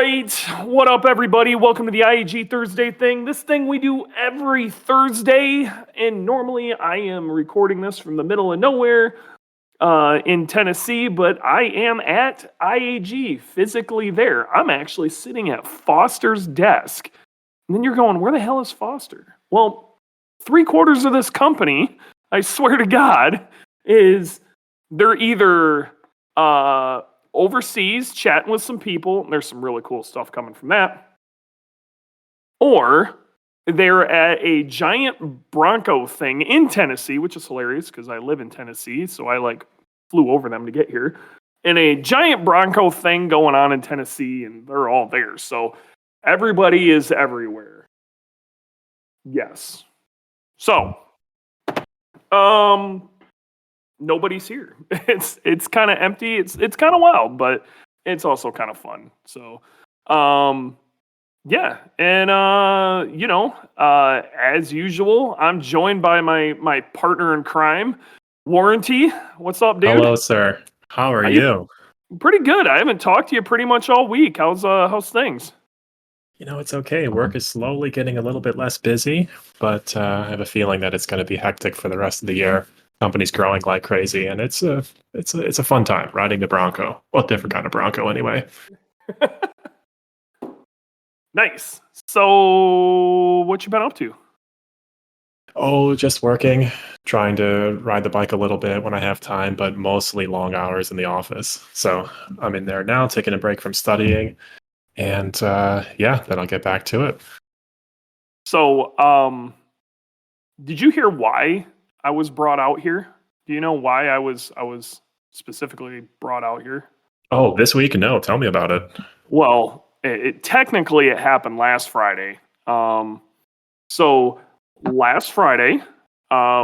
right. What up, everybody? Welcome to the IAG Thursday Thing. This thing we do every Thursday, and normally I am recording this from the middle of nowhere in Tennessee, but I am at IAG, physically there. I'm actually sitting at Foster's desk. And then you're going, where the hell is Foster? Well, 3/4 of this company, I swear to God, is they're either overseas chatting with some people, and there's some really cool stuff coming from that, or they're at a giant Bronco thing in Tennessee, which is hilarious because I live in Tennessee, so I flew over them to get here. And a giant Bronco thing going on in Tennessee, and they're all there. So everybody is everywhere. Yes. So, nobody's here. It's kind of empty. It's kind of wild, but it's also kind of fun. So, yeah. And as usual, I'm joined by my partner in crime, Warranty. What's up, dude? Hello, sir. How are you? Pretty good. I haven't talked to you pretty much all week. How's things? It's okay. Work is slowly getting a little bit less busy, but I have a feeling that it's going to be hectic for the rest of the year. Company's growing like crazy, and it's a fun time riding the Bronco. Well, different kind of Bronco anyway. Nice. So, what you been up to? Oh, just working, trying to ride the bike a little bit when I have time, but mostly long hours in the office. So I'm in there now, taking a break from studying, and then I'll get back to it. So, did you hear why I was brought out here? Do you know why I was specifically brought out here? Oh, this week? No, tell me about it. Well, technically it happened last Friday. So last Friday,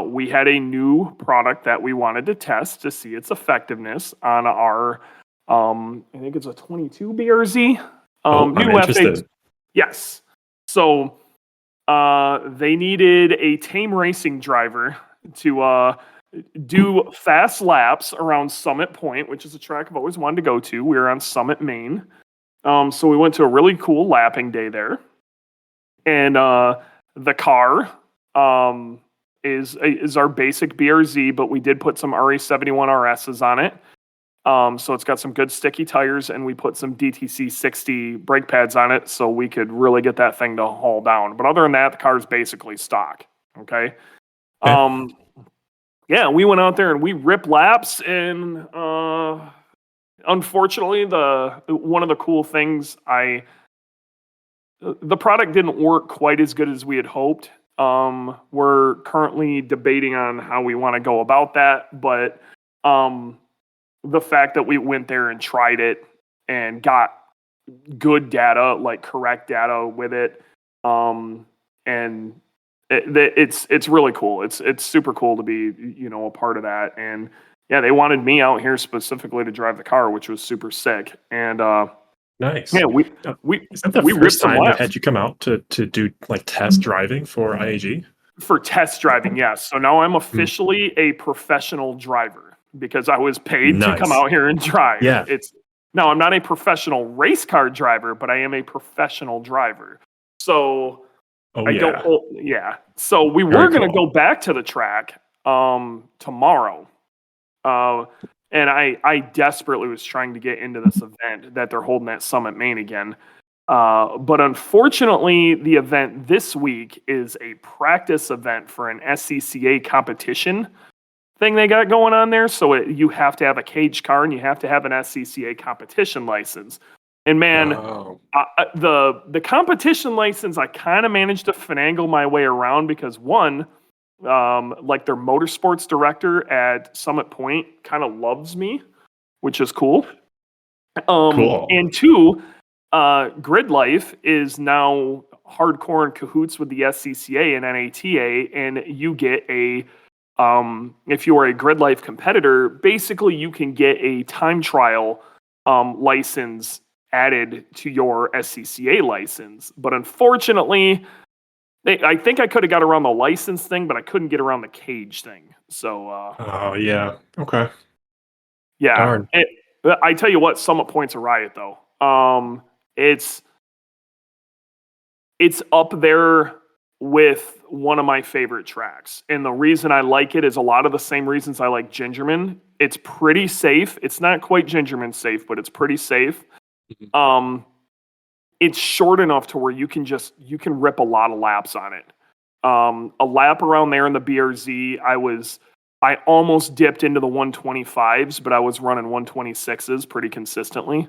we had a new product that we wanted to test to see its effectiveness on our, I think it's a 22 BRZ. I'm interested. Yes. So they needed a tame racing driver to do fast laps around Summit Point, which is a track I've always wanted to go to. We were on Summit, Maine. So we went to a really cool lapping day there. And the car is our basic BRZ, but we did put some RE71 RSs on it. So it's got some good sticky tires, and we put some DTC 60 brake pads on it so we could really get that thing to haul down. But other than that, the car's basically stock. Okay. Yeah, we went out there and we ripped laps, and unfortunately, one of the cool things, the product didn't work quite as good as we had hoped. We're currently debating on how we want to go about that, but the fact that we went there and tried it and got good data, like correct data with it, and it's really cool. It's super cool to be a part of that. And yeah, they wanted me out here specifically to drive the car, which was super sick. And nice. Yeah, is that the first time they had you come out to do like test driving for IAG? For test driving, yes. So now I'm officially a professional driver because I was paid to come out here and drive. Yeah. Now I'm not a professional race car driver, but I am a professional driver. So So we were going to go back to the track tomorrow. And I desperately was trying to get into this event that they're holding at Summit, Maine again. But unfortunately, the event this week is a practice event for an SCCA competition thing they got going on there. So you have to have a cage car and you have to have an SCCA competition license. And man, the competition license, I kind of managed to finagle my way around because one, like their motorsports director at Summit Point kind of loves me, which is cool. Cool. And two, Grid Life is now hardcore in cahoots with the SCCA and NATA, and you get if you are a Grid Life competitor, basically you can get a time trial license added to your SCCA license. But unfortunately, I think I could have got around the license thing, but I couldn't get around the cage thing. So. Oh yeah. Okay. Yeah. Darn. I tell you what, Summit Point's a riot though. It's up there with one of my favorite tracks. And the reason I like it is a lot of the same reasons I like Gingerman. It's pretty safe. It's not quite Gingerman safe, but it's pretty safe. It's short enough to where you can rip a lot of laps on it. A lap around there in the BRZ, I almost dipped into the 125s, but I was running 126s pretty consistently.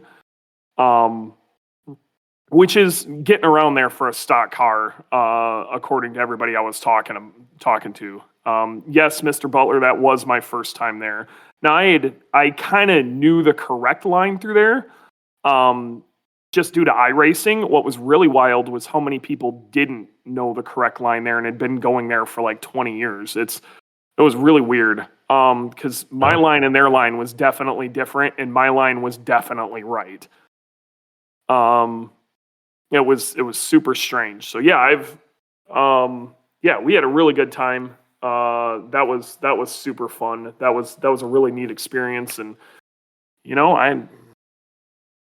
Which is getting around there for a stock car, according to everybody I was talking to. Yes, Mr. Butler, that was my first time there. Now, I kind of knew the correct line through there, just due to iRacing. What was really wild was how many people didn't know the correct line there and had been going there for like 20 years. It was really weird, because my line and their line was definitely different, and my line was definitely right. It was super strange. So yeah, we had a really good time. That was super fun. That was a really neat experience, and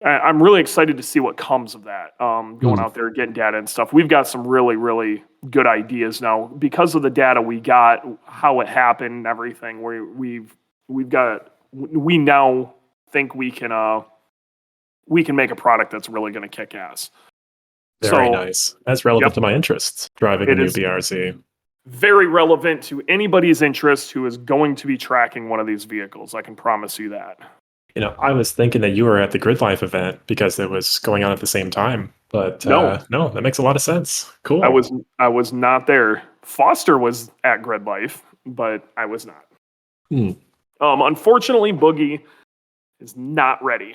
I'm really excited to see what comes of that. Going out there, getting data and stuff. We've got some really, really good ideas now because of the data we got, how it happened, and everything. We now think we can make a product that's really going to kick ass. Very nice. That's relevant to my interests, driving a new BRZ. Very relevant to anybody's interest who is going to be tracking one of these vehicles. I can promise you that. I was thinking that you were at the Grid Life event because it was going on at the same time. But no, that makes a lot of sense. Cool. I was not there. Foster was at Grid Life, but I was not. Unfortunately, Boogie is not ready.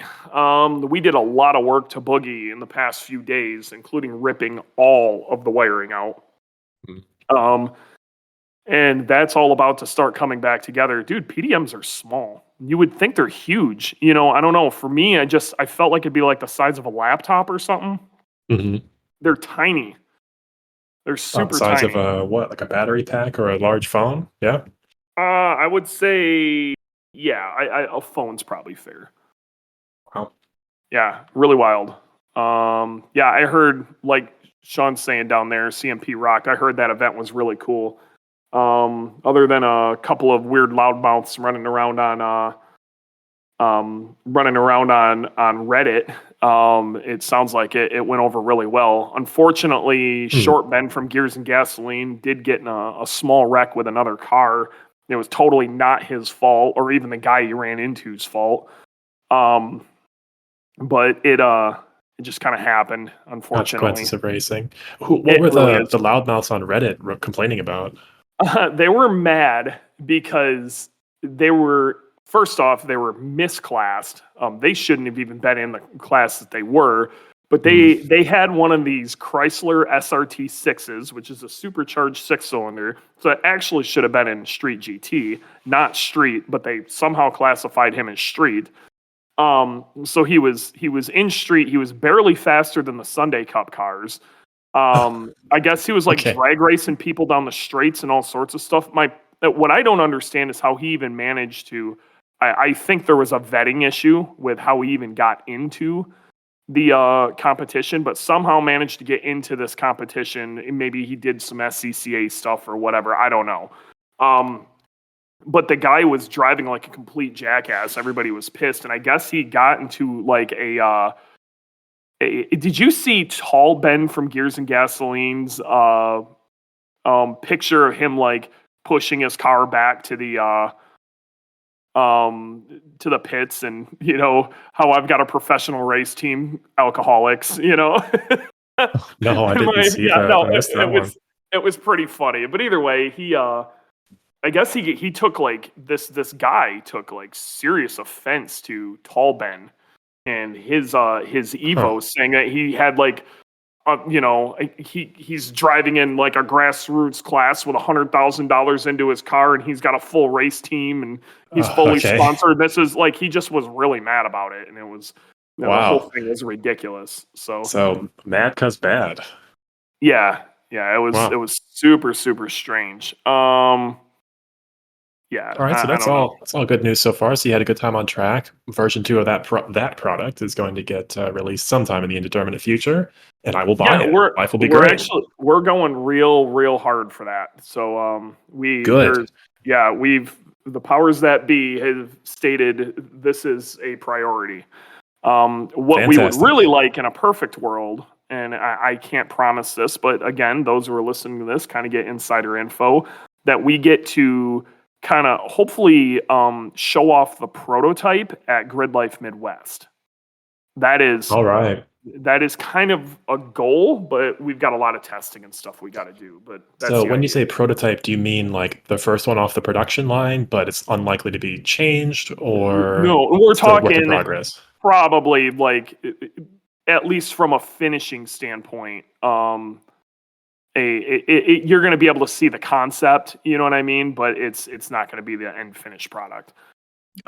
We did a lot of work to Boogie in the past few days, including ripping all of the wiring out. And that's all about to start coming back together. Dude, PDMs are small. You would think they're huge. I don't know. For me, I felt like it'd be like the size of a laptop or something. They're tiny. They're super tiny. The size of like a battery pack or a large phone? Yeah. I would say, yeah, a phone's probably fair. Wow. Yeah, really wild. Yeah, I heard, like Sean's saying down there, CMP rocked. I heard that event was really cool. Other than a couple of weird loudmouths running around on Reddit, it sounds like it went over really well. Unfortunately, Short Ben from Gears and Gasoline did get in a small wreck with another car. It was totally not his fault, or even the guy he ran into's fault. But it just kind of happened, unfortunately. Consequences of racing. What were the loudmouths on Reddit complaining about? They were mad because they were misclassed. They shouldn't have even been in the class that they were, but they had one of these Chrysler SRT 6s, which is a supercharged 6-cylinder. So it actually should have been in Street GT, not Street, but they somehow classified him as Street. So he was in Street. He was barely faster than the Sunday Cup cars. I guess he was drag racing people down the straights and all sorts of stuff. What I don't understand is how he even managed to. I think there was a vetting issue with how he even got into the competition, but somehow managed to get into this competition. Maybe he did some SCCA stuff or whatever. I don't know. But the guy was driving like a complete jackass. Everybody was pissed, and I guess he got into like a. Did you see Tall Ben from Gears and Gasoline's picture of him like pushing his car back to the pits, and how I've got a professional race team, alcoholics, No, I didn't see that. No, it was pretty funny. But either way, he I guess he took like this guy took like serious offense to Tall Ben and his Evo, saying that he had like he's driving in like a grassroots class with $100,000 into his car, and he's got a full race team, and he's fully sponsored. This is like, he just was really mad about it, and it was the whole thing was ridiculous. So mad 'cause bad. Yeah, it was super, super strange. Yeah. All right, so I that's don't know. all. That's all good news so far. So you had a good time on track. Version 2 of that product is going to get released sometime in the indeterminate future, and I will buy Yeah, it. Life will be we're great. actually we're going real hard for that. So Good. we've the powers that be have stated this is a priority. What we would Fantastic. really like in a perfect world, and I can't promise this, but again, those who are listening to this kind of get insider info that we get to kind of hopefully show off the prototype at Grid Life Midwest. That is All right. kind of a goal, but we've got a lot of testing and stuff we got to do. But that's So the when you idea. say prototype, do you mean like the first one off the production line, but it's unlikely to be changed, or No, we're still work in talking progress? probably like at least from a finishing standpoint. You're going to be able to see the concept, you know what I mean, but it's not going to be the end finished product.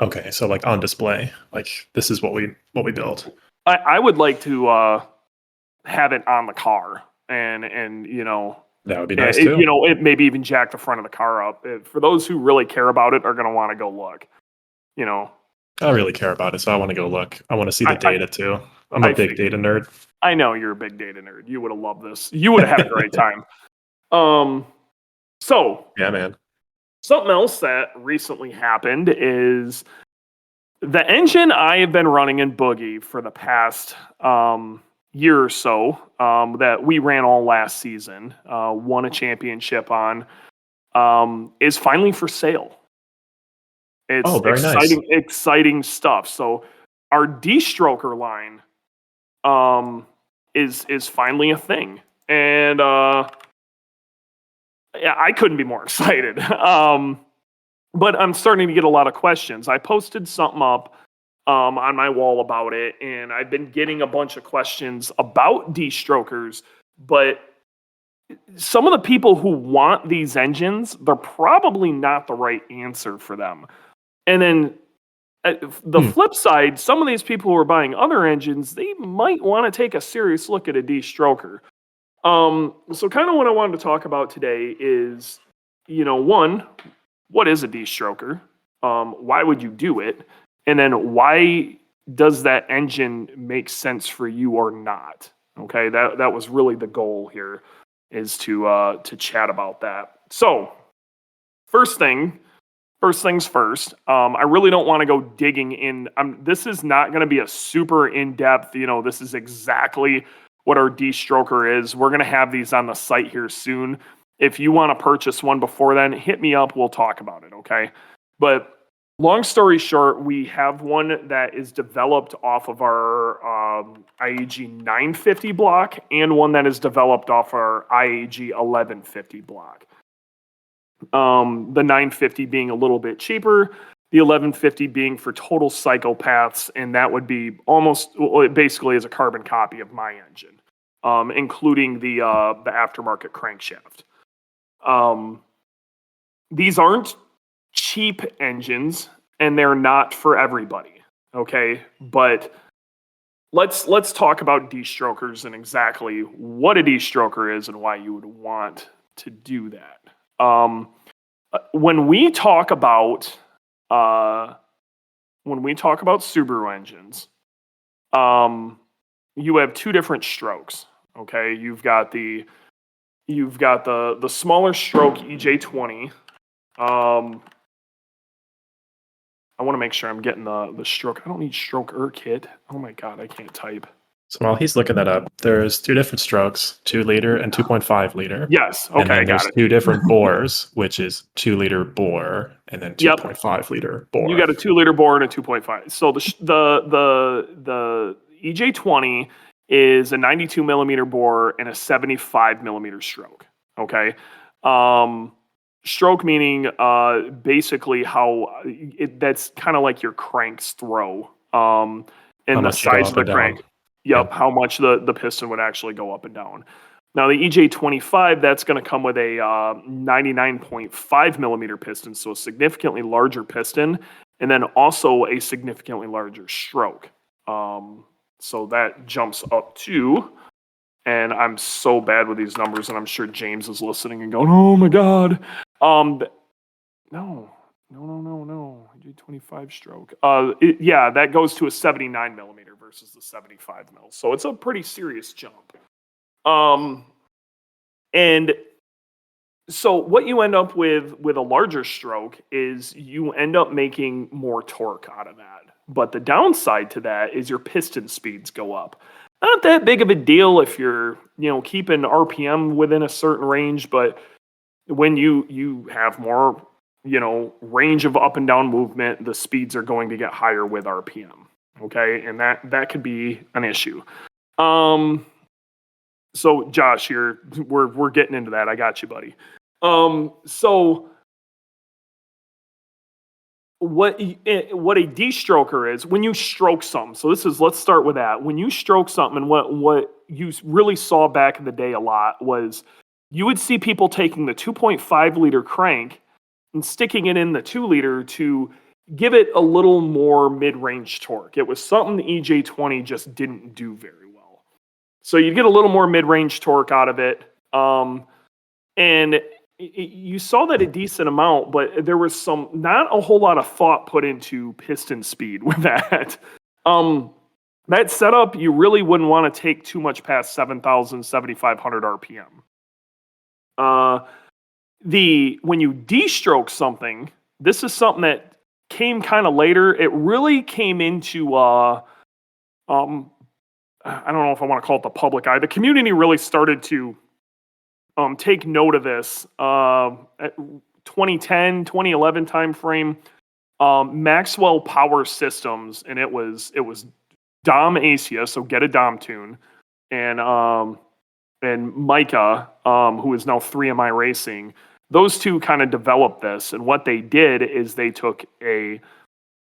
Okay, so like on display, like this is what we built. I would like to have it on the car and That would be nice too. it maybe even jack the front of the car up. For those who really care about it, are going to want to go look. I really care about it, so I want to go look. I want to see the data too. I'm a big data nerd. I know you're a big data nerd. You would have loved this. You would have had a great time. So Yeah, man. something else that recently happened is the engine I have been running in Boogie for the past year or so that we ran all last season, won a championship on, is finally for sale. It's very nice. exciting stuff. So our Destroker line is finally a thing, and yeah, I couldn't be more excited. But I'm starting to get a lot of questions. I posted something up on my wall about it, and I've been getting a bunch of questions about Destrokers, but some of the people who want these engines, they're probably not the right answer for them. And then the flip side, some of these people who are buying other engines, they might want to take a serious look at a Destroker. So kind of what I wanted to talk about today is, one, what is a Destroker? Why would you do it? And then why does that engine make sense for you or not? Okay, that was really the goal here, is to chat about that. So first things first. I really don't want to go digging in. This is not going to be a super in-depth, this is exactly what our Destroker is. We're going to have these on the site here soon. If you want to purchase one before then, hit me up. We'll talk about it, okay? But long story short, we have one that is developed off of our IAG 950 block and one that is developed off our IAG 1150 block. The 950 being a little bit cheaper, the 1150 being for total psychopaths, and that would be it basically is a carbon copy of my engine, including the aftermarket crankshaft. These aren't cheap engines, and they're not for everybody, okay? But let's talk about Destrokers and exactly what a Destroker is and why you would want to do that. When we talk about Subaru engines, you have two different strokes. Okay, you've got the smaller stroke EJ20. I want to make sure I'm getting the stroke. I don't need stroker kit. Oh my god, I can't type. So while he's looking that up, there's two different strokes, 2 liter and 2.5 liter. Yes, okay, and then I got there's it. two different bores, which is 2 liter bore and then 2.5 liter bore. You got a 2 liter bore and a 2.5. So the EJ20 is a 92 millimeter bore and a 75 millimeter stroke. Okay. Stroke meaning basically how that's kind of like your crank's throw and the size of the crank. Yep, how much the piston would actually go up and down. Now, the EJ25, that's going to come with a 99.5 millimeter piston, so a significantly larger piston, and then also a significantly larger stroke. So that jumps up to, and I'm so bad with these numbers, and I'm sure James is listening and going, oh my God. No, No. IAG 25 stroke. That goes to a 79 millimeter versus the 75 mil. So it's a pretty serious jump. And so what you end up with a larger stroke is you end up making more torque out of that. But the downside to that is your piston speeds go up. Not that big of a deal if you're, keeping RPM within a certain range, but when you have more, range of up and down movement, the speeds are going to get higher with RPM. Okay, and that could be an issue. So Josh, we're getting into that. I got you, buddy. So what a destroker is when you stroke something. So let's start with that. When you stroke something, and what you really saw back in the day a lot was you would see people taking the 2.5 liter crank and sticking it in the 2 liter to give it a little more mid-range torque. It was something the EJ20 just didn't do very well. So you get a little more mid-range torque out of it. And you saw that a decent amount, but there was not a whole lot of thought put into piston speed with that. That setup, you really wouldn't want to take too much past 7,000, 7,500 RPM. When you destroke something, this is something that came kind of later. It really came into, I don't know if I want to call it the public eye. The community really started to take note of this at 2010, 2011 timeframe. Maxwell Power Systems, and it was Dom Asia, so Get a Dom Tune, and Micah, who is now 3MI Racing. Those two kind of developed this, and what they did is they took a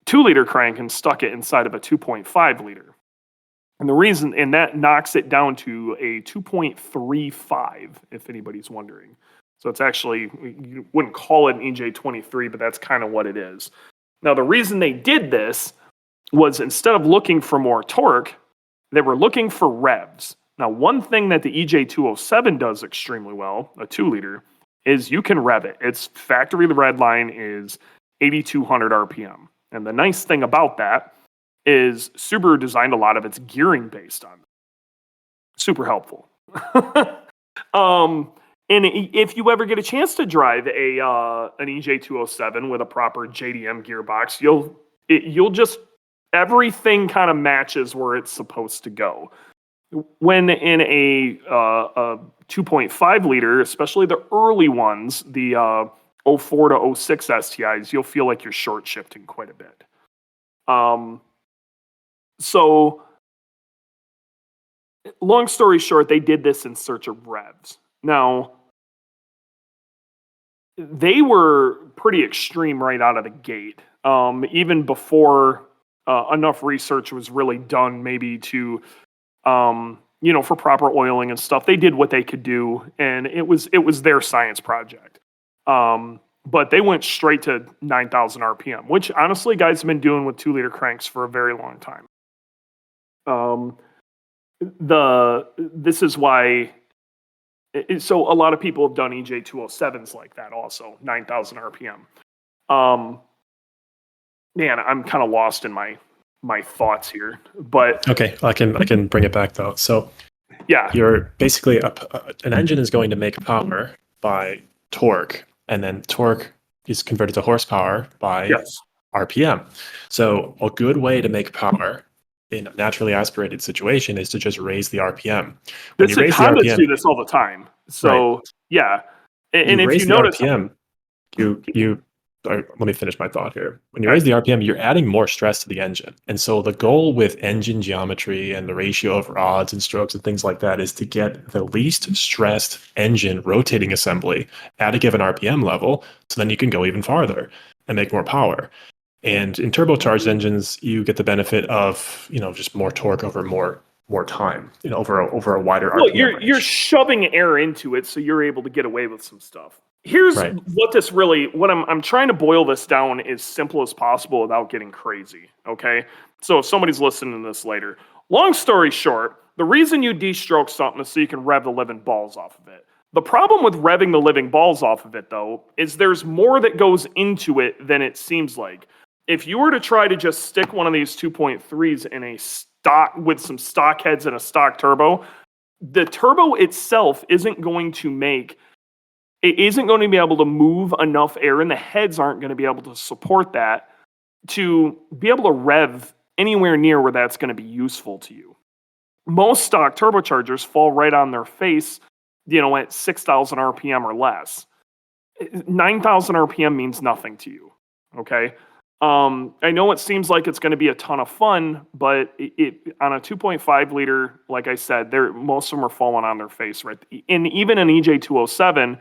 2 liter crank and stuck it inside of a 2.5 liter. And that knocks it down to a 2.35, if anybody's wondering. So it's actually, you wouldn't call it an EJ23, but that's kind of what it is. Now, the reason they did this was instead of looking for more torque, they were looking for revs. Now, one thing that the EJ207 does extremely well, a 2 liter, is you can rev it. Its factory red line is 8,200 RPM. And the nice thing about that is Subaru designed a lot of its gearing based on it. Super helpful. And if you ever get a chance to drive an EJ207 with a proper JDM gearbox, you'll just, everything kind of matches where it's supposed to go. When in a 2.5 liter, especially the early ones, the 04 to 06 STIs, you'll feel like you're short shifting quite a bit. So, long story short, they did this in search of revs. Now, they were pretty extreme right out of the gate. Even before enough research was really done, maybe to, for proper oiling and stuff. They did what they could do, and it was their science project. But they went straight to 9,000 RPM, which honestly, guys have been doing with 2 liter cranks for a very long time. This is why. So a lot of people have done EJ207s like that, also 9,000 RPM. Man, I'm kind of lost in my thoughts here, but okay, I can bring it back though. So yeah, you're basically an engine is going to make power by torque, and then torque is converted to horsepower by RPM. So a good way to make power in a naturally aspirated situation is to just raise the RPM. When you raise the RPM, do this all the time. So yeah, and if you notice, RPM, let me finish my thought here. When you raise the RPM, you're adding more stress to the engine. And so the goal with engine geometry and the ratio of rods and strokes and things like that is to get the least stressed engine rotating assembly at a given RPM level, so then you can go even farther and make more power. And in turbocharged engines, you get the benefit of, just more torque over more time, over a wider RPM range. You're shoving air into it, so you're able to get away with some stuff. Here's what I'm trying to boil this down as simple as possible without getting crazy, okay? So if somebody's listening to this later, long story short, the reason you de-stroke something is so you can rev the living balls off of it. The problem with revving the living balls off of it, though, is there's more that goes into it than it seems like. If you were to try to just stick one of these 2.3s in a stock with some stock heads and a stock turbo, the turbo itself isn't going to be able to move enough air, and the heads aren't going to be able to support that to be able to rev anywhere near where that's going to be useful to you. Most stock turbochargers fall right on their face, at 6,000 RPM or less. 9,000 RPM means nothing to you, okay? I know it seems like it's going to be a ton of fun, but on a 2.5 liter, like I said, most of them are falling on their face, right? And even an EJ207,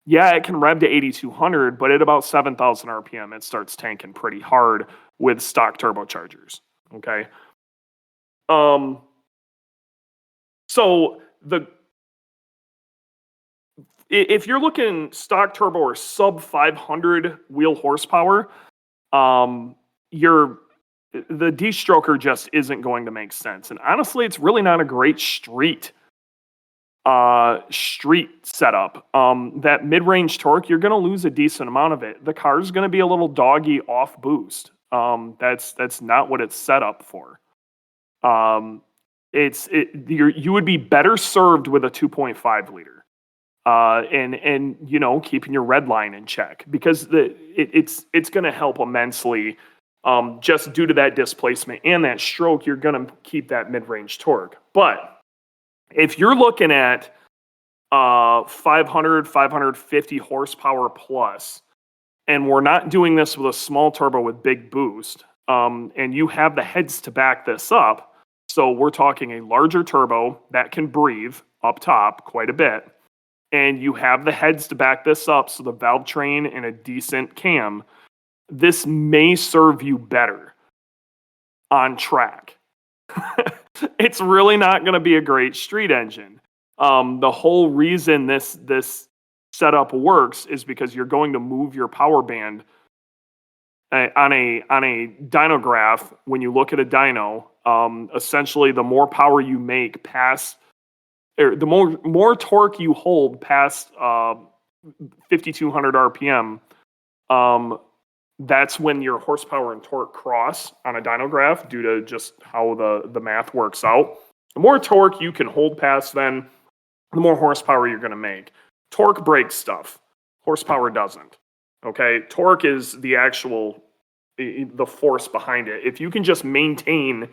yeah, it can rev to 8,200, but at about 7,000 RPM, it starts tanking pretty hard with stock turbochargers, okay? So if you're looking stock turbo or sub 500 wheel horsepower, the Destroker just isn't going to make sense. And honestly, it's really not a great street setup. That mid-range torque, you're going to lose a decent amount of it. The car's going to be a little doggy off boost. That's not what it's set up for. You would be better served with a 2.5 liter. And keeping your red line in check, because it's going to help immensely, just due to that displacement and that stroke. You're going to keep that mid-range torque. But if you're looking at 500, 550 horsepower plus, and we're not doing this with a small turbo with big boost, and you have the heads to back this up, so we're talking a larger turbo that can breathe up top quite a bit, and you have the heads to back this up, so the valve train and a decent cam, this may serve you better on track. It's really not going to be a great street engine. The whole reason this setup works is because you're going to move your power band on a dyno graph. When you look at a dyno, essentially the more power you make past, or the more torque you hold past 5,200 RPM, that's when your horsepower and torque cross on a dyno graph due to just how the math works out. The more torque you can hold past, then the more horsepower you're going to make. Torque breaks stuff. Horsepower doesn't. Okay? Torque is the force behind it. If you can just maintain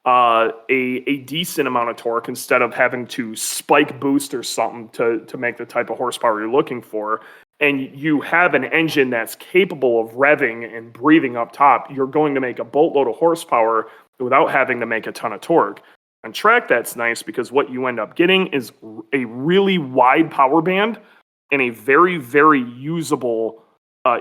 a decent amount of torque instead of having to spike boost or something to make the type of horsepower you're looking for, and you have an engine that's capable of revving and breathing up top, you're going to make a boatload of horsepower without having to make a ton of torque. On track, that's nice because what you end up getting is a really wide power band and a very, very usable,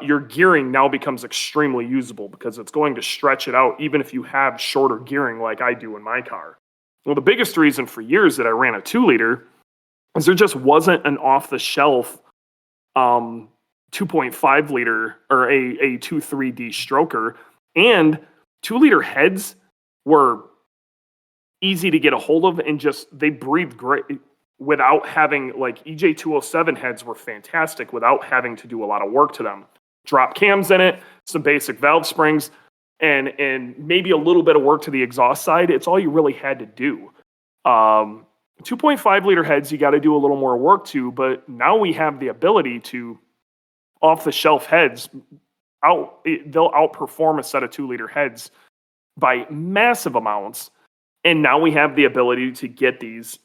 your gearing now becomes extremely usable because it's going to stretch it out even if you have shorter gearing like I do in my car. Well, the biggest reason for years that I ran a 2-liter is there just wasn't an off-the-shelf 2.5 liter or a 2.3 Destroker, and 2-liter heads were easy to get a hold of and just they breathed great without having, like, EJ207 heads were fantastic without having to do a lot of work to them. Drop cams in it, some basic valve springs, and maybe a little bit of work to the exhaust side. It's all you really had to do. 2.5 liter heads, you got to do a little more work to, but now we have the ability to, off the shelf heads, they'll outperform a set of 2-liter heads by massive amounts. And now we have the ability to get these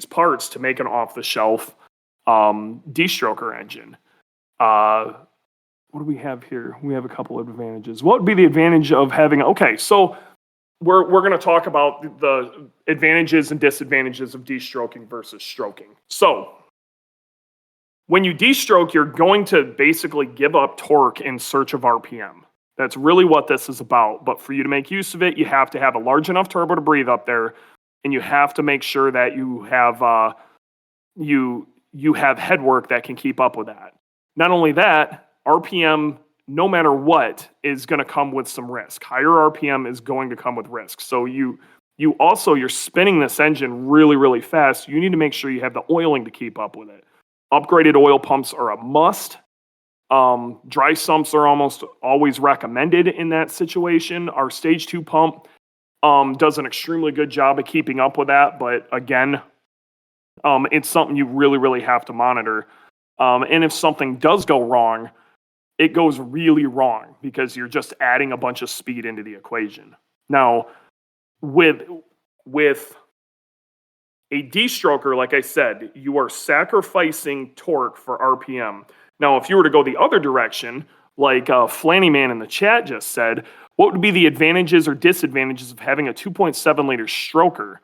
parts to make an off the shelf Destroker engine. What do we have here? We have a couple of advantages. What would be the advantage of having, okay, so we're going to talk about the advantages and disadvantages of destroking versus stroking. So when you destroke, you're going to basically give up torque in search of RPM. That's really what this is about. But for you to make use of it, you have to have a large enough turbo to breathe up there, and you have to make sure that you have you have headwork that can keep up with that. Not only that, RPM, no matter what, is going to come with some risk. Higher RPM is going to come with risk. So you're spinning this engine really, really fast. You need to make sure you have the oiling to keep up with it. Upgraded oil pumps are a must. Dry sumps are almost always recommended in that situation. Our stage 2 pump does an extremely good job of keeping up with that, but again, it's something you really, really have to monitor. And if something does go wrong, it goes really wrong because you're just adding a bunch of speed into the equation. Now, with a destroker, like I said, you are sacrificing torque for RPM. Now, if you were to go the other direction, like Flanny Man in the chat just said, what would be the advantages or disadvantages of having a 2.7 liter stroker?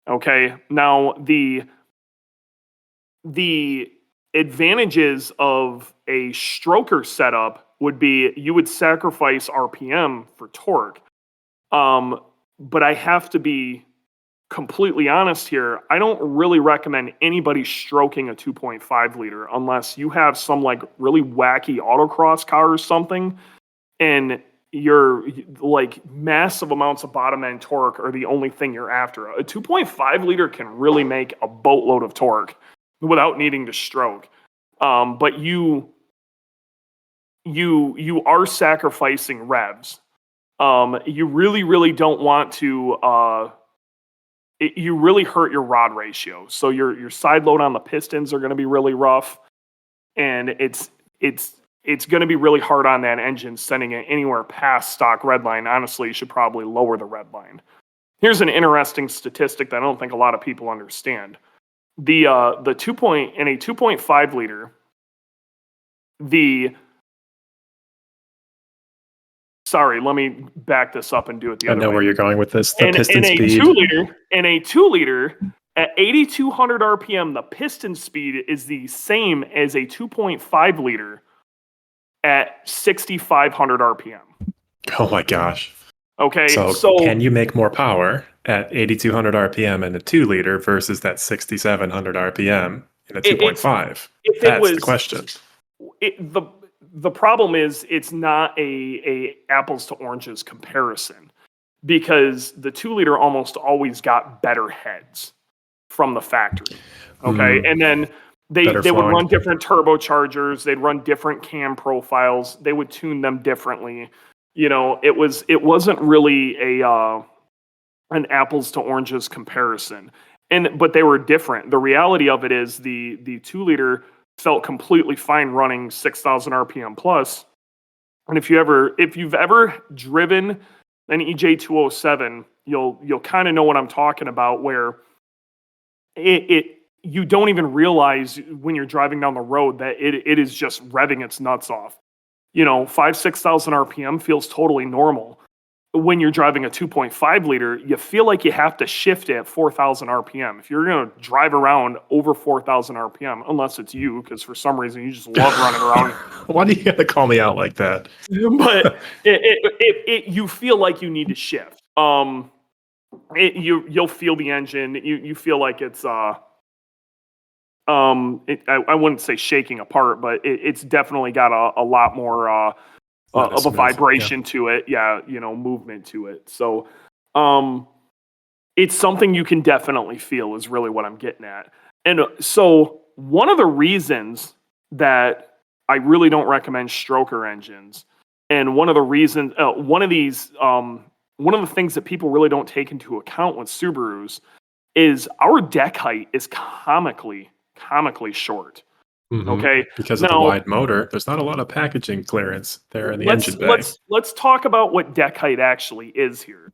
Okay, now the advantages of a stroker setup would be you would sacrifice RPM for torque. But I have to be completely honest here. I don't really recommend anybody stroking a 2.5 liter unless you have some like really wacky autocross car or something, and you're like massive amounts of bottom end torque are the only thing you're after. A 2.5 liter can really make a boatload of torque without needing to stroke. But you are sacrificing revs. You really, really don't want to. You really hurt your rod ratio. So your side load on the pistons are going to be really rough, and it's going to be really hard on that engine sending it anywhere past stock redline. Honestly, you should probably lower the redline. Here's an interesting statistic that I don't think a lot of people understand. In a 2.5 liter, sorry, let me back this up and do it the other way. I know where you're going with this. The piston speed. In a 2 liter, at 8,200 RPM, the piston speed is the same as a 2.5 liter at 6,500 RPM. Oh my gosh. Okay, so can you make more power at 8,200 RPM in a 2 liter versus that 6,700 RPM in a 2.5? That's the question. The problem is it's not a apples to oranges comparison, because the 2 liter almost always got better heads from the factory. Okay, and then they would run different turbochargers, they'd run different cam profiles, they would tune them differently. You know, it wasn't really an apples to oranges comparison. But they were different. The reality of it is the 2 liter felt completely fine running 6,000 RPM plus. And if you've ever driven an EJ207, you'll kind of know what I'm talking about, where you don't even realize when you're driving down the road that it is just revving its nuts off. You know, 6,000 RPM feels totally normal. When you're driving a 2.5 liter, you feel like you have to shift at 4,000 RPM. If you're going to drive around over 4,000 RPM, unless it's you, because for some reason you just love running around. Why do you have to call me out like that? But you feel like you need to shift. You'll feel the engine. You feel like it's I wouldn't say shaking apart, but it's definitely got a lot more of a vibration to it. Yeah, movement to it. So it's something you can definitely feel is really what I'm getting at. And so one of the reasons that I really don't recommend stroker engines, and one of the reasons, one of the things that people really don't take into account with Subarus is our deck height is comically short. Mm-hmm. Okay, because of the wide motor, there's not a lot of packaging clearance there in the engine bay. Let's talk about what deck height actually is here.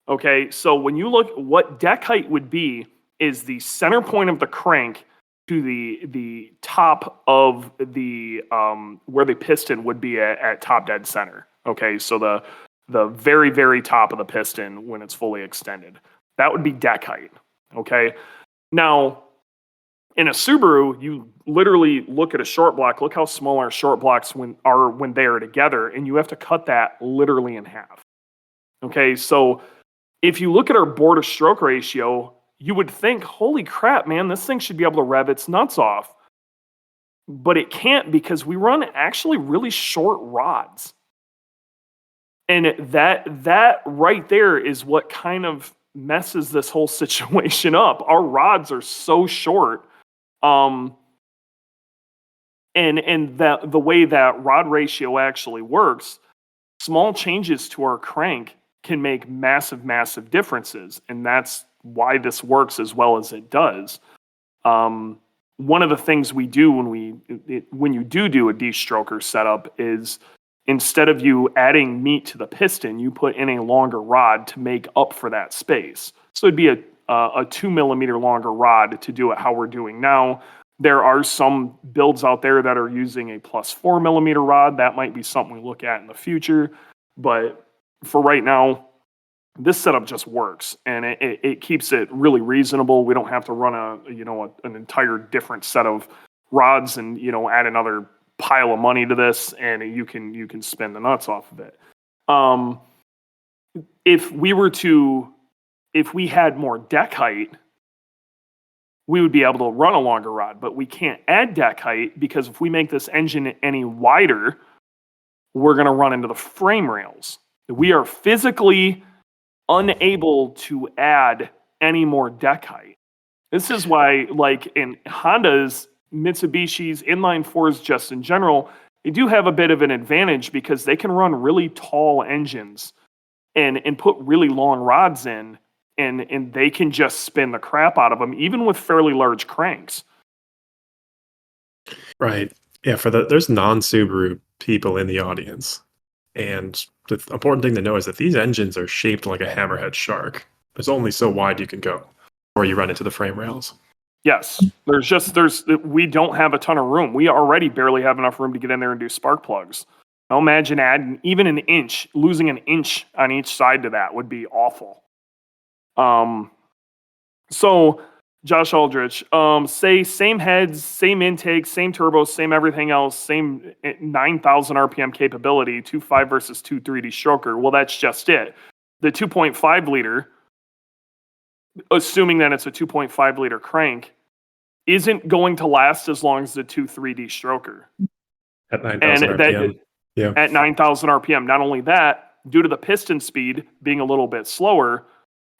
Okay, so when you look, what deck height would be is the center point of the crank to the top of the where the piston would be at top dead center. Okay, so the very, very top of the piston when it's fully extended. That would be deck height. Okay, now in a Subaru, you literally look at a short block. Look how small our short blocks when they are together, and you have to cut that literally in half. Okay, so if you look at our bore to stroke ratio, you would think, holy crap, man, this thing should be able to rev its nuts off. But it can't, because we run actually really short rods. And that right there is what kind of messes this whole situation up. Our rods are so short. And that the way that rod ratio actually works, small changes to our crank can make massive, massive differences. And that's why this works as well as it does. One of the things we do when you do a destroker setup is, instead of you adding meat to the piston, you put in a longer rod to make up for that space. So it'd be a 2 millimeter longer rod to do it how we're doing now. There are some builds out there that are using a plus 4 millimeter rod. That might be something we look at in the future. But for right now, this setup just works, and it keeps it really reasonable. We don't have to run an entire different set of rods and add another pile of money to this, and you can spin the nuts off of it. If we had more deck height, we would be able to run a longer rod, but we can't add deck height, because if we make this engine any wider, we're going to run into the frame rails. We are physically unable to add any more deck height. This is why, like in Honda's, Mitsubishi's, inline fours, just in general, they do have a bit of an advantage because they can run really tall engines and put really long rods in, and they can just spin the crap out of them, even with fairly large cranks. Right. Yeah, there's non-Subaru people in the audience. And the important thing to know is that these engines are shaped like a hammerhead shark. There's only so wide you can go before you run into the frame rails. Yes, we don't have a ton of room. We already barely have enough room to get in there and do spark plugs. Now imagine adding even an inch, losing an inch on each side to that would be awful. So Josh Aldrich, say same heads, same intake, same turbos, same everything else, same 9,000 RPM capability, 2.5 versus 2.3 Destroker. Well, that's just it. The 2.5 liter, assuming that it's a 2.5 liter crank, isn't going to last as long as the 2.3 Destroker. At 9,000 RPM. Yeah. At 9,000 RPM. Not only that, due to the piston speed being a little bit slower,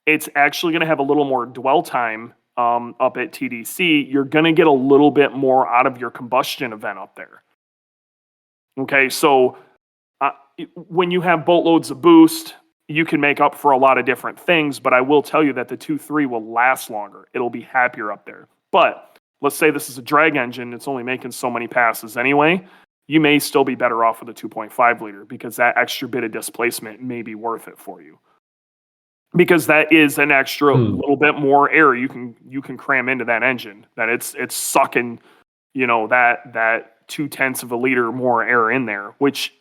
it's actually going to have a little more dwell time up at TDC. You're going to get a little bit more out of your combustion event up there. Okay, so when you have boatloads of boost, you can make up for a lot of different things, but I will tell you that the 2.3 will last longer. It'll be happier up there. But let's say this is a drag engine. It's only making so many passes anyway. You may still be better off with a 2.5 liter because that extra bit of displacement may be worth it for you. Because that is an extra little bit more air you can cram into that engine. That it's sucking, that 0.2 of a liter more air in there, which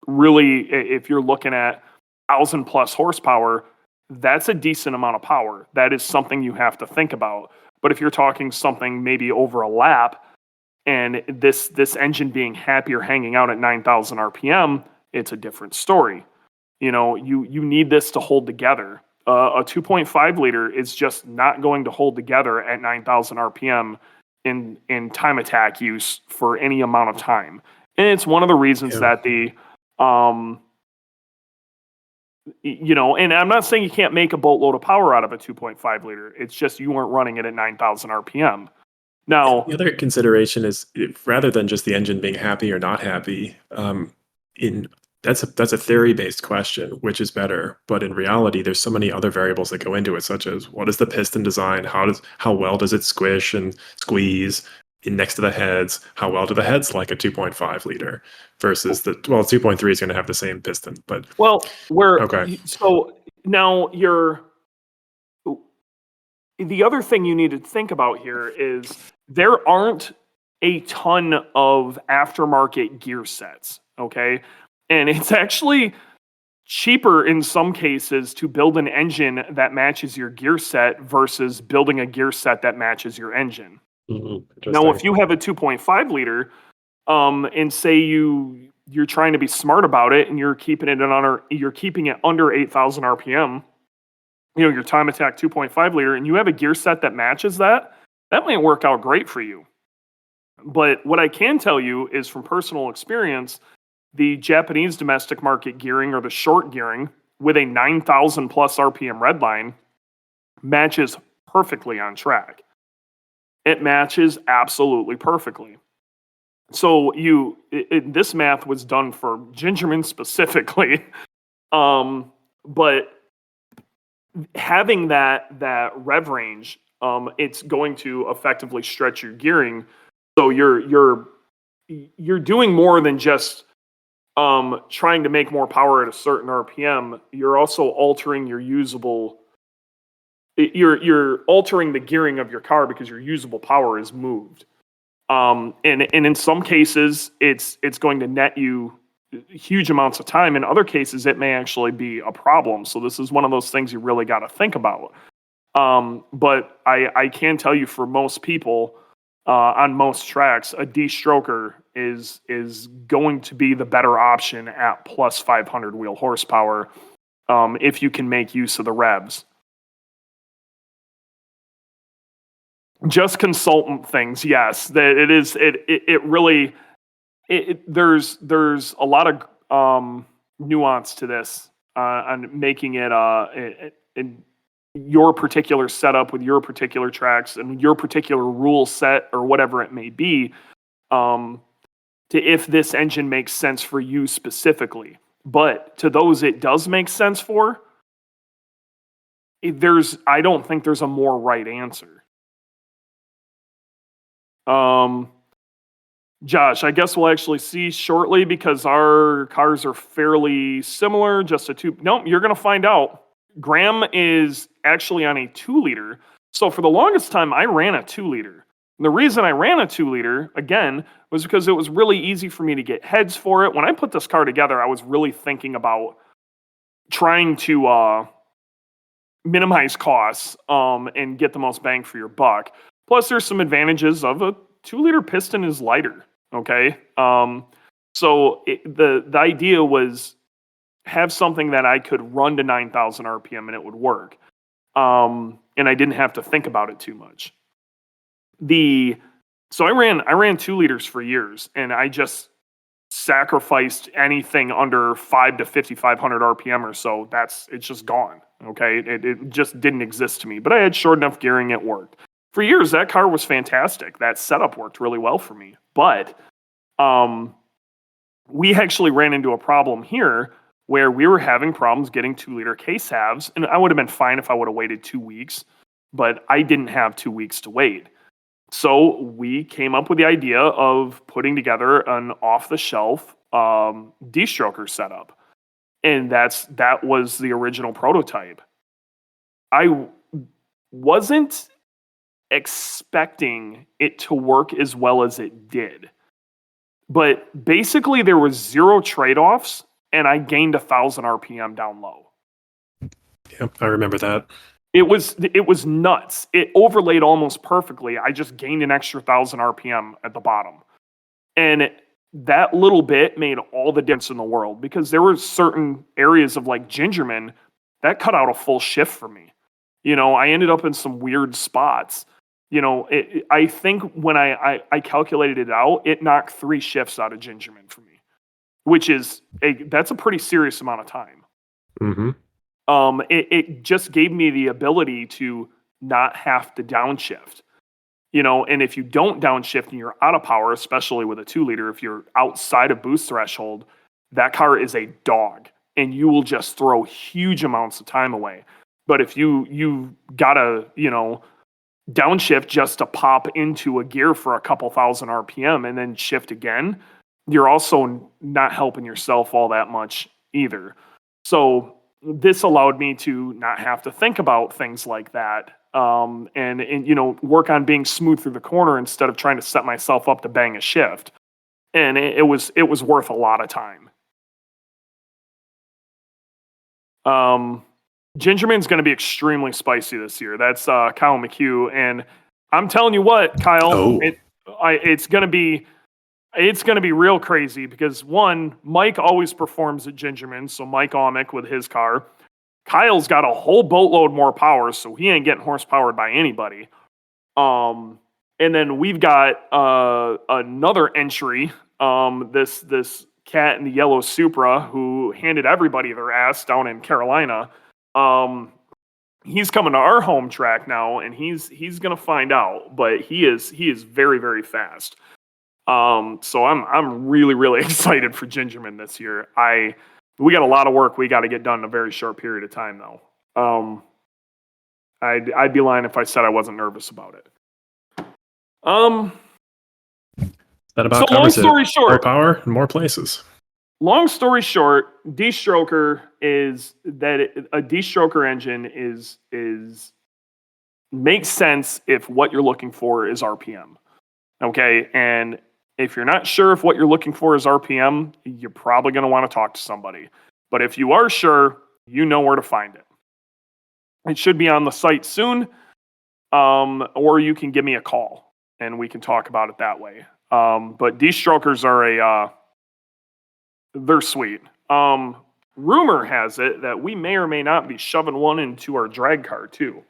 really, if you're looking at 1,000 plus horsepower, that's a decent amount of power. That is something you have to think about. But if you're talking something maybe over a lap, and this engine being happier hanging out at 9,000 RPM, it's a different story. You need this to hold together. A 2.5 liter is just not going to hold together at 9,000 RPM in time attack use for any amount of time. And it's one of the reasons that and I'm not saying you can't make a boatload of power out of a 2.5 liter. It's just you weren't running it at 9,000 RPM. Now, the other consideration is, rather than just the engine being happy or not happy, that's a theory-based question, which is better. But in reality, there's so many other variables that go into it, such as what is the piston design, how well does it squish and squeeze in next to the heads, how well do the heads like a 2.5 liter versus 2.3 is going to have the same piston. But so now the other thing you need to think about here is there aren't a ton of aftermarket gear sets, okay? And it's actually cheaper in some cases to build an engine that matches your gear set versus building a gear set that matches your engine. Now, if you have a 2.5 liter, and say you're trying to be smart about it and you're keeping it under 8,000 RPM, your time attack 2.5 liter, and you have a gear set that matches that might work out great for you. But what I can tell you is from personal experience, the Japanese domestic market gearing, or the short gearing with a 9,000 plus RPM redline, matches perfectly on track. It matches absolutely perfectly. So this math was done for Gingerman specifically, but having that rev range, it's going to effectively stretch your gearing. So you're doing more than just trying to make more power at a certain RPM. You're also altering your usable. You're altering the gearing of your car because your usable power is moved. And in some cases, it's going to net you huge amounts of time. In other cases, it may actually be a problem. So this is one of those things you really got to think about. But I can tell you, for most people on most tracks, a Destroker is going to be the better option at plus 500 wheel horsepower if you can make use of the revs. Just consultant things, yes. That it is. It really. There's a lot of nuance to this on making it in your particular setup with your particular tracks and your particular rule set or whatever it may be, to if this engine makes sense for you specifically. But to those it does make sense for, I don't think there's a more right answer. Josh, I guess we'll actually see shortly because our cars are fairly similar. Nope, you're going to find out. Graham is actually on a 2-liter. So for the longest time, I ran a 2-liter. And the reason I ran a 2-liter, again, was because it was really easy for me to get heads for it. When I put this car together, I was really thinking about trying to minimize costs and get the most bang for your buck. Plus, there's some advantages of a 2-liter piston is lighter, okay? So the idea was have something that I could run to 9,000 RPM and it would work. And I didn't have to think about it too much. So I ran 2 liters for years, and I just sacrificed anything under 5 to 5,500 RPM or so. It's just gone, okay? It just didn't exist to me. But I had short enough gearing, it worked. For years, that car was fantastic. That setup worked really well for me. But we actually ran into a problem here where we were having problems getting 2-liter case halves. And I would have been fine if I would have waited 2 weeks, but I didn't have 2 weeks to wait. So we came up with the idea of putting together an off-the-shelf Destroker setup. And that was the original prototype. I wasn't expecting it to work as well as it did. But basically there was 0 trade-offs, and I gained 1,000 RPM down low. Yep, I remember that. It was nuts. It overlaid almost perfectly. I just gained an extra 1,000 RPM at the bottom. And that little bit made all the difference in the world, because there were certain areas of like Gingerman that cut out a full shift for me. I ended up in some weird spots. I think when I calculated it out, it knocked 3 shifts out of Gingerman for me, which is that's a pretty serious amount of time. Mm-hmm. It just gave me the ability to not have to downshift. And if you don't downshift and you're out of power, especially with a 2-liter, if you're outside of boost threshold, that car is a dog, and you will just throw huge amounts of time away. But if you gotta, downshift just to pop into a gear for a couple thousand RPM and then shift again, you're also not helping yourself all that much either. So this allowed me to not have to think about things like that, and work on being smooth through the corner instead of trying to set myself up to bang a shift. And it was worth a lot of time. Gingerman's going to be extremely spicy this year. That's Kyle McHugh, and I'm telling you what, Kyle, it's going to be real crazy because, one, Mike always performs at Gingerman, so Mike Omick with his car. Kyle's got a whole boatload more power, so he ain't getting horsepowered by anybody. And then we've got another entry, this cat in the yellow Supra who handed everybody their ass down in Carolina. He's coming to our home track now, and he's gonna find out, but he is very, very fast. So I'm really, really excited for Gingerman this year. We got a lot of work we got to get done in a very short period of time, though. I'd be lying if I said I wasn't nervous about it. That about so long covers story it. short, More power and more places. Long story short, Destroker is that a Destroker engine is makes sense if what you're looking for is RPM. Okay, and if you're not sure if what you're looking for is RPM, you're probably going to want to talk to somebody. But if you are sure, you know where to find it. It should be on the site soon, or you can give me a call and we can talk about it that way. But Destrokers are they're sweet. Rumor has it that we may or may not be shoving one into our drag car too.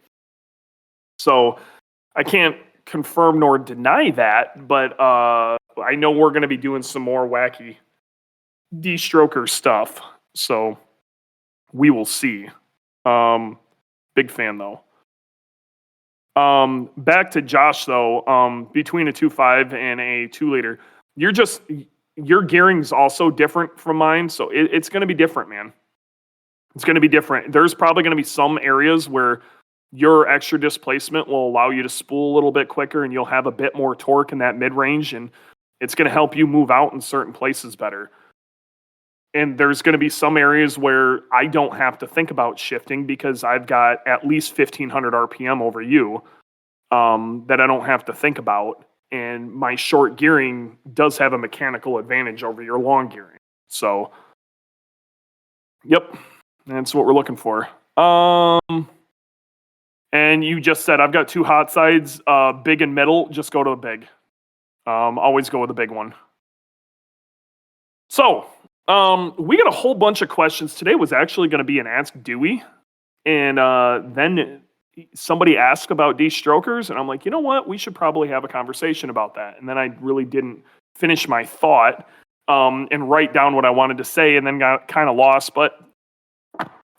So I can't confirm nor deny that, but I know we're going to be doing some more wacky Destroker stuff. So we will see. Big fan though. Back to Josh though. Between a 2.5 and a 2-liter, your gearing's also different from mine, so it's going to be different, man. It's going to be different. There's probably going to be some areas where your extra displacement will allow you to spool a little bit quicker, and you'll have a bit more torque in that mid-range, and it's going to help you move out in certain places better. And there's going to be some areas where I don't have to think about shifting because I've got at least 1,500 RPM over you that I don't have to think about. And my short gearing does have a mechanical advantage over your long gearing. So, yep, that's what we're looking for. And you just said, I've got 2 hot sides, big and middle. Just go to the big. Always go with the big one. So, we got a whole bunch of questions. Today was actually going to be an Ask Dewey. And then somebody asked about Destrokers, and I'm like, you know what? We should probably have a conversation about that. And then I really didn't finish my thought and write down what I wanted to say, and then got kind of lost. But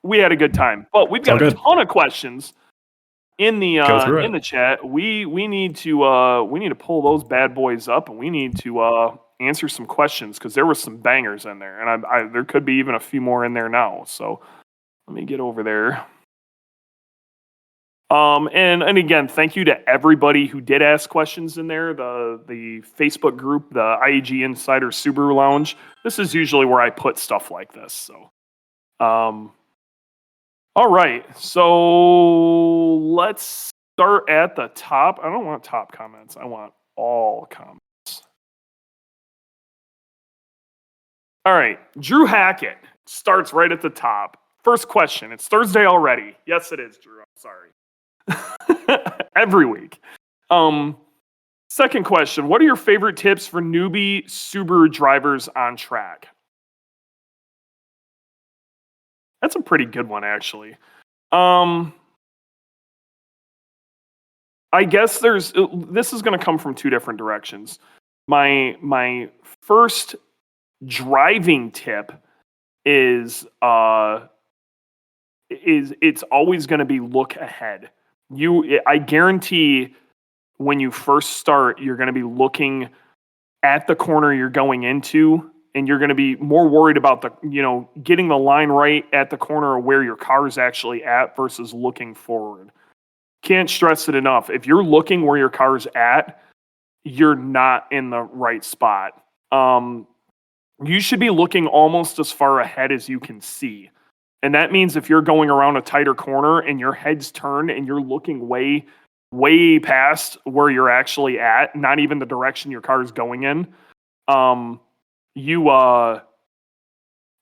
we had a good time. But we've got a ton of questions in the chat. We need to pull those bad boys up, and we need to answer some questions because there were some bangers in there, and I there could be even a few more in there now. So let me get over there. And again, thank you to everybody who did ask questions in there. The Facebook group, the IAG Insiders Subaru Lounge. This is usually where I put stuff like this. So, all right. So let's start at the top. I don't want top comments. I want all comments. All right. Drew Hackett starts right at the top. First question. It's Thursday already. Yes, it is, Drew. I'm sorry. Every week. Second question. What are your favorite tips for newbie Subaru drivers on track? That's a pretty good one, actually. I guess this is going to come from 2 different directions. My first driving tip is it's always going to be look ahead. I guarantee when you first start, you're going to be looking at the corner you're going into, and you're going to be more worried about getting the line right at the corner of where your car is actually at versus looking forward. Can't stress it enough. If you're looking where your car is at, you're not in the right spot. You should be looking almost as far ahead as you can see. And that means if you're going around a tighter corner and your head's turned and you're looking way, way past where you're actually at, not even the direction your car is going in,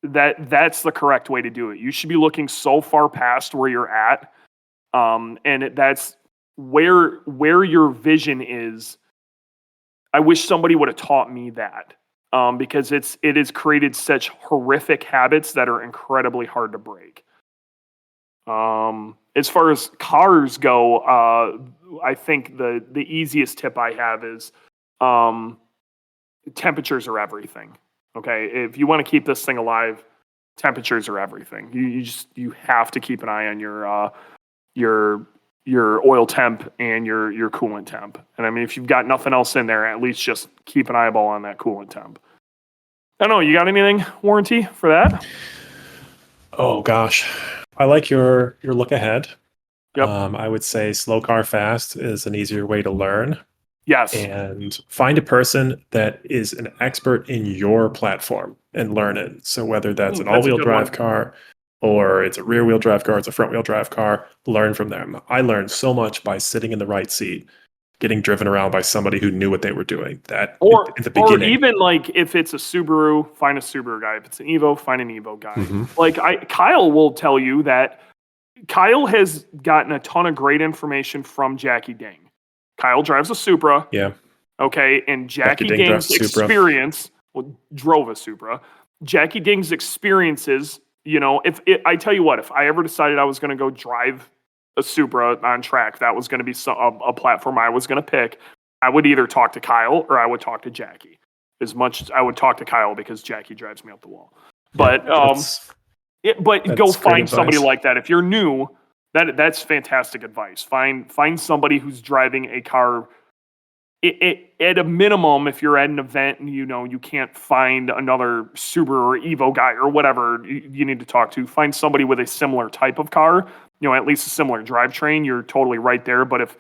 that's the correct way to do it. You should be looking so far past where you're at, and that's where your vision is. I wish somebody would have taught me that. Because it has created such horrific habits that are incredibly hard to break. As far as cars go, I think the easiest tip I have is temperatures are everything. Okay, if you want to keep this thing alive, temperatures are everything. You have to keep an eye on your your oil temp and your coolant temp. And I mean, if you've got nothing else in there, at least just keep an eyeball on that coolant temp. I don't know. You got anything warranty for that? Oh gosh, I like your look ahead. Yep. I would say slow car fast is an easier way to learn. Yes. And find a person that is an expert in your platform and learn it. So whether that's an all-wheel drive car or it's a rear-wheel drive car, it's a front-wheel drive car, learn from them. I learned so much by sitting in the right seat, getting driven around by somebody who knew what they were doing. That at the beginning. Or even like if it's a Subaru, find a Subaru guy. If it's an Evo, find an Evo guy. Mm-hmm. Like Kyle will tell you that Kyle has gotten a ton of great information from Jackie Ding. Kyle drives a Supra. Yeah. Okay, and Jackie Ding's experience drove a Supra. Jackie Ding's experiences, I tell you what, if I ever decided I was going to go drive a Supra on track, that was going to be a platform I was going to pick, I would either talk to Kyle or I would talk to Jackie. As much as I would talk to Kyle because Jackie drives me up the wall. But go find somebody like that. If you're new, that's fantastic advice. Find somebody who's driving a car. At a minimum, if you're at an event and you can't find another Subaru or Evo guy or whatever you need to talk to, find somebody with a similar type of car, at least a similar drivetrain. You're totally right there. But if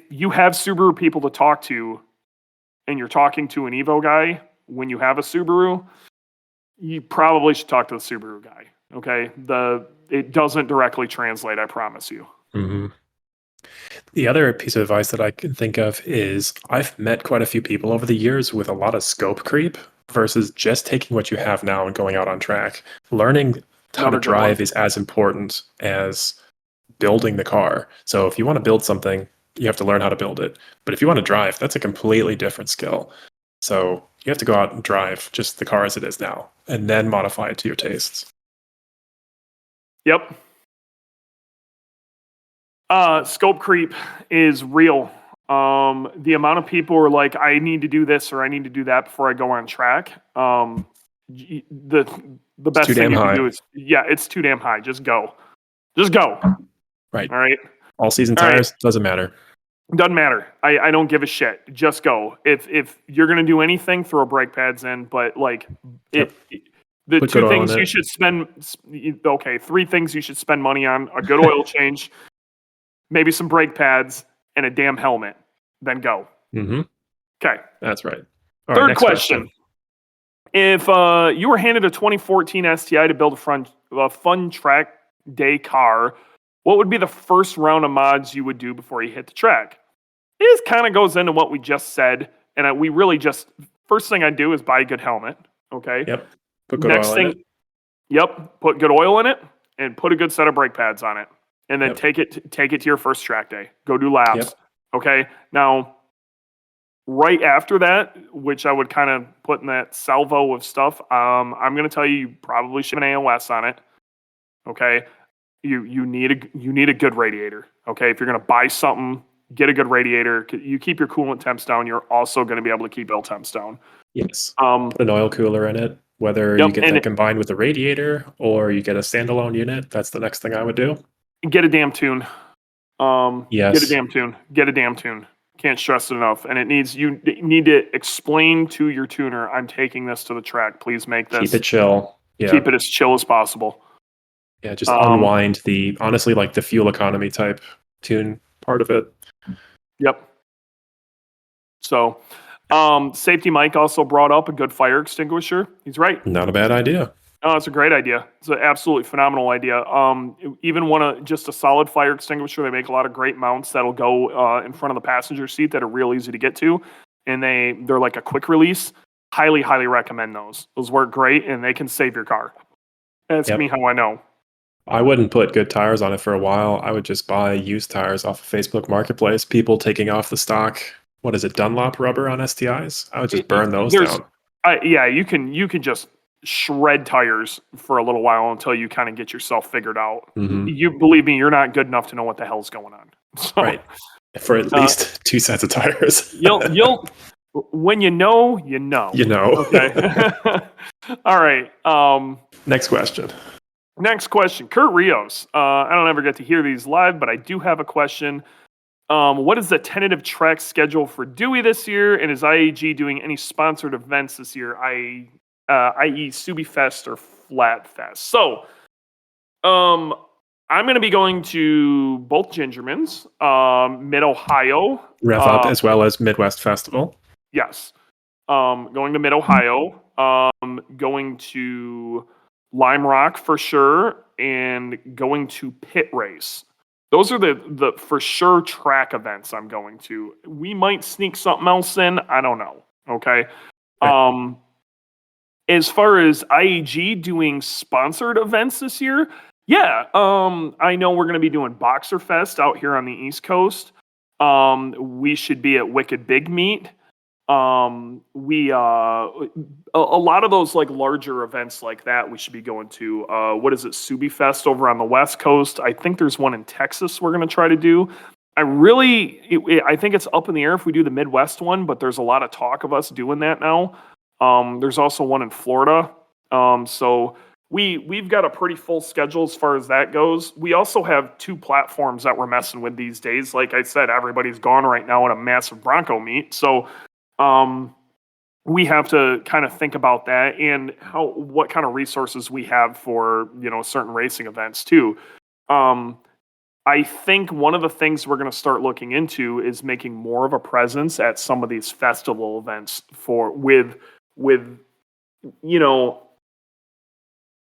you have Subaru people to talk to, and you're talking to an Evo guy when you have a Subaru, you probably should talk to the Subaru guy. Okay, it doesn't directly translate, I promise you. Mm-hmm. The other piece of advice that I can think of is I've met quite a few people over the years with a lot of scope creep versus just taking what you have now and going out on track. Learning how to drive is as important as building the car. So if you want to build something, you have to learn how to build it. But if you want to drive, that's a completely different skill. So you have to go out and drive just the car as it is now and then modify it to your tastes. Yep. Scope creep is real. The amount of people are like, I need to do this or I need to do that before I go on track. The best thing you can do is, it's too damn high. Just go. Right. All right. All season tires, doesn't matter. Doesn't matter. I don't give a shit. Just go. If you're gonna do anything, throw brake pads in. But the Put two things you should spend. Okay, 3 things you should spend money on: a good oil change, maybe some brake pads, and a damn helmet. Then go. Mm-hmm. Okay, that's right. Third question. If you were handed a 2014 STI to build a fun track day car, what would be the first round of mods you would do before you hit the track? This kind of goes into what we just said, and we really first thing I'd do is buy a good helmet. Okay. Yep. Put good oil in it. Yep. Put good oil in it and put a good set of brake pads on it, and then take it to your first track day. Go do laps. Yep. Okay. Now, right after that, which I would kind of put in that salvo of stuff, I'm going to tell you probably should have an AOS on it. Okay. You need a good radiator. Okay. If you're going to buy something, get a good radiator. You keep your coolant temps down. You're also going to be able to keep oil temps down. Yes. Put an oil cooler in it. Whether you get that combined with the radiator or you get a standalone unit, that's the next thing I would do. Get a damn tune. Yes. Get a damn tune. Can't stress it enough. And you need to explain to your tuner, I'm taking this to the track. Please make this. Keep it chill. Yeah. Keep it as chill as possible. Yeah, just unwind the fuel economy type tune part of it. Yep. So, Safety Mike also brought up a good fire extinguisher. He's right. Not a bad idea. Oh, it's a great idea. It's an absolutely phenomenal idea. Even just a solid fire extinguisher. They make a lot of great mounts that'll go in front of the passenger seat that are real easy to get to, and they're like a quick release. Highly, highly recommend those. Those work great, and they can save your car. That's me how I know. I wouldn't put good tires on it for a while. I would just buy used tires off of Facebook Marketplace. People taking off the stock, what is it, Dunlop rubber on STIs? I would just burn those down. You can just shred tires for a little while until you kind of get yourself figured out. Mm-hmm. You believe me, you're not good enough to know what the hell's going on. So, right. For at least 2 sets of tires. you'll when you know, you know. You know. Okay. All right. Next question. Next question, Kurt Rios. I don't ever get to hear these live, but I do have a question. What is the tentative track schedule for Dewey this year? And is IAG doing any sponsored events this year, i.e. Subi Fest or Flat Fest? So, I'm going to be going to both Gingermans, Mid-Ohio. Rev Up as well as Midwest Festival. Yes. Going to Mid-Ohio. Going to Lime Rock for sure. And going to Pit Race. Those are the for sure track events I'm going to. We might sneak something else in. I don't know. Okay. Right. As far as IAG doing sponsored events this year, yeah. I know we're going to be doing Boxer Fest out here on the East Coast. We should be at Wicked Big Meat. A lot of those like larger events like that we should be going to. What is it, Subi Fest over on the West Coast? I think there's one in Texas we're going to try to do. I think it's up in the air if we do the Midwest one, but there's a lot of talk of us doing that now. There's also one in Florida. So we've got a pretty full schedule as far as that goes. We also have 2 platforms that we're messing with these days. Like I said, everybody's gone right now at a massive Bronco meet. So we have to kind of think about that and what kind of resources we have for, certain racing events too. I think one of the things we're going to start looking into is making more of a presence at some of these festival events with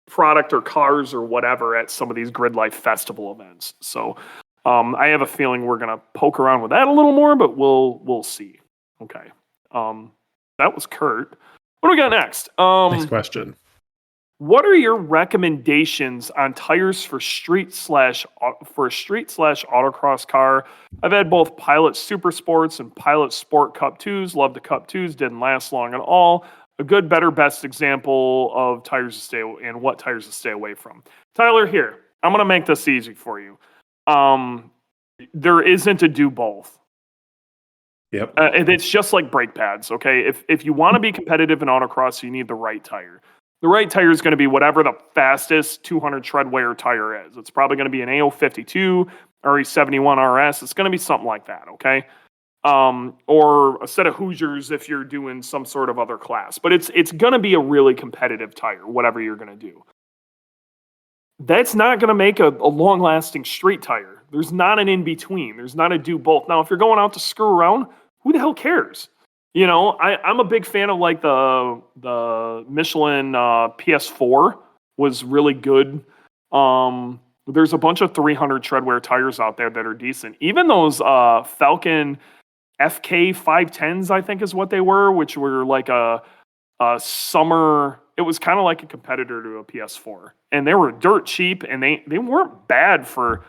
product or cars or whatever at some of these Grid Life festival events. So I have a feeling we're going to poke around with that a little more, but we'll see. Okay. That was Kurt. What do we got next? Next question. What are your recommendations on tires for street / autocross car? I've had both Pilot Super Sports and Pilot Sport Cup 2s. Love the Cup 2s. Didn't last long at all. A good, better, best example of tires to stay and what tires to stay away from. Tyler, here. I'm going to make this easy for you. There isn't a do both. Yep. It's just like brake pads, okay? If you want to be competitive in autocross, you need the right tire. The right tire is going to be whatever the fastest 200 tread wear tire is. It's probably going to be an AO52 or a 71 RS. It's going to be something like that, okay? Or a set of Hoosiers if you're doing some sort of other class. But it's going to be a really competitive tire, whatever you're going to do. That's not going to make a long-lasting street tire. There's not an in-between. There's not a do both. Now, if you're going out to screw around, who the hell cares? I'm a big fan of like the Michelin PS4 was really good. There's a bunch of 300 treadwear tires out there that are decent. Even those Falcon FK 510s, I think is what they were, which were like a summer. It was kind of like a competitor to a PS4, and they were dirt cheap, and they weren't bad for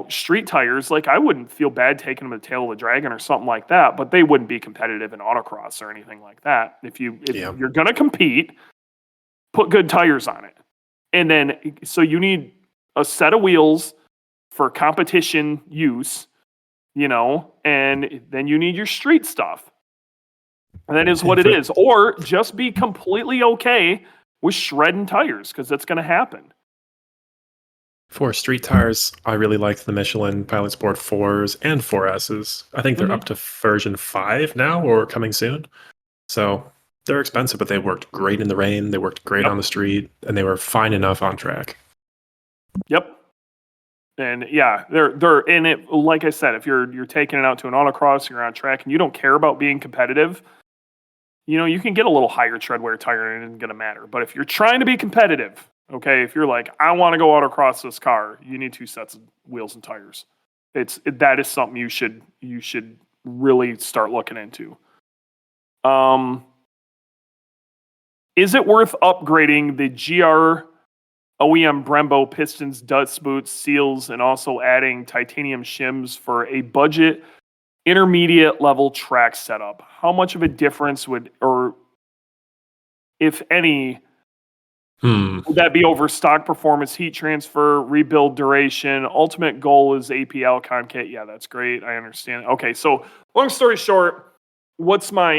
street tires. Like I wouldn't feel bad taking them to Tail of the Dragon or something like that, but they wouldn't be competitive in autocross or anything like that. If you're going to compete, put good tires on it. And then, so you need a set of wheels for competition use, and then you need your street stuff. And that is what it is. Or just be completely okay with shredding tires, because that's going to happen. For street tires, I really liked the Michelin Pilot Sport 4s and 4Ss. I think they're up to version 5 now or coming soon. So they're expensive, but they worked great in the rain. They worked great on the street, and they were fine enough on track. Yep. And yeah, they're in it. Like I said, if you're taking it out to an autocross, you're on track, and you don't care about being competitive, you can get a little higher treadwear tire and it isn't going to matter. But if you're trying to be competitive, okay, if you're like, I want to go autocross this car, you need 2 sets of wheels and tires. That is something you should really start looking into. Is it worth upgrading the GR OEM Brembo pistons, dust boots, seals, and also adding titanium shims for a budget intermediate level track setup? How much of a difference would, or if any, would that be over stock performance, heat transfer, rebuild duration? Ultimate goal is APL kit. Yeah, that's great. I understand. Okay, so long story short, what's my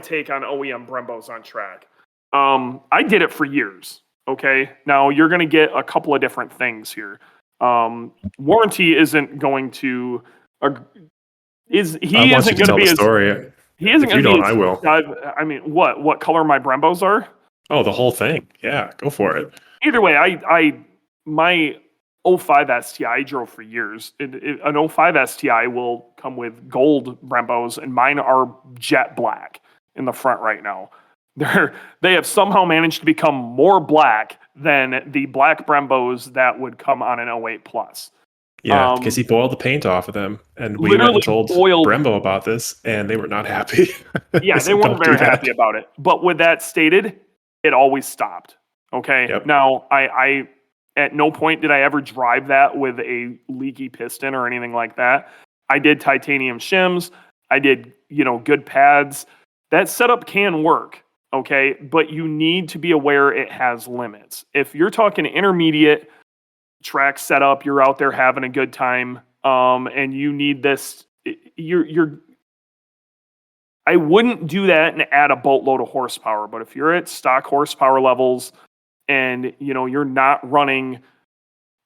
take on OEM Brembos on track? I did it for years. Okay, now you're going to get a couple of different things here. Warranty isn't going to I want you to tell the story. He isn't If you going to don't, I be will. I mean, what color my Brembos are? Oh, the whole thing. Yeah, go for it. Either way, my 05 STI I drove for years. An 05 STI will come with gold Brembos, and mine are jet black in the front right now. They have somehow managed to become more black than the black Brembos that would come on an 08 Plus. Yeah, because he boiled the paint off of them, and we went Literally and told boiled. Brembo about this, and they were not happy. Yeah, they said, weren't "Don't do very that." happy about it. But with that stated, it always stopped. Okay. Yep. Now, I at no point did I ever drive that with a leaky piston or anything like that. I did titanium shims. I did, good pads. That setup can work. Okay. But you need to be aware it has limits. If you're talking intermediate track setup, you're out there having a good time, and you need this, I wouldn't do that and add a boatload of horsepower. But if you're at stock horsepower levels and you're not trying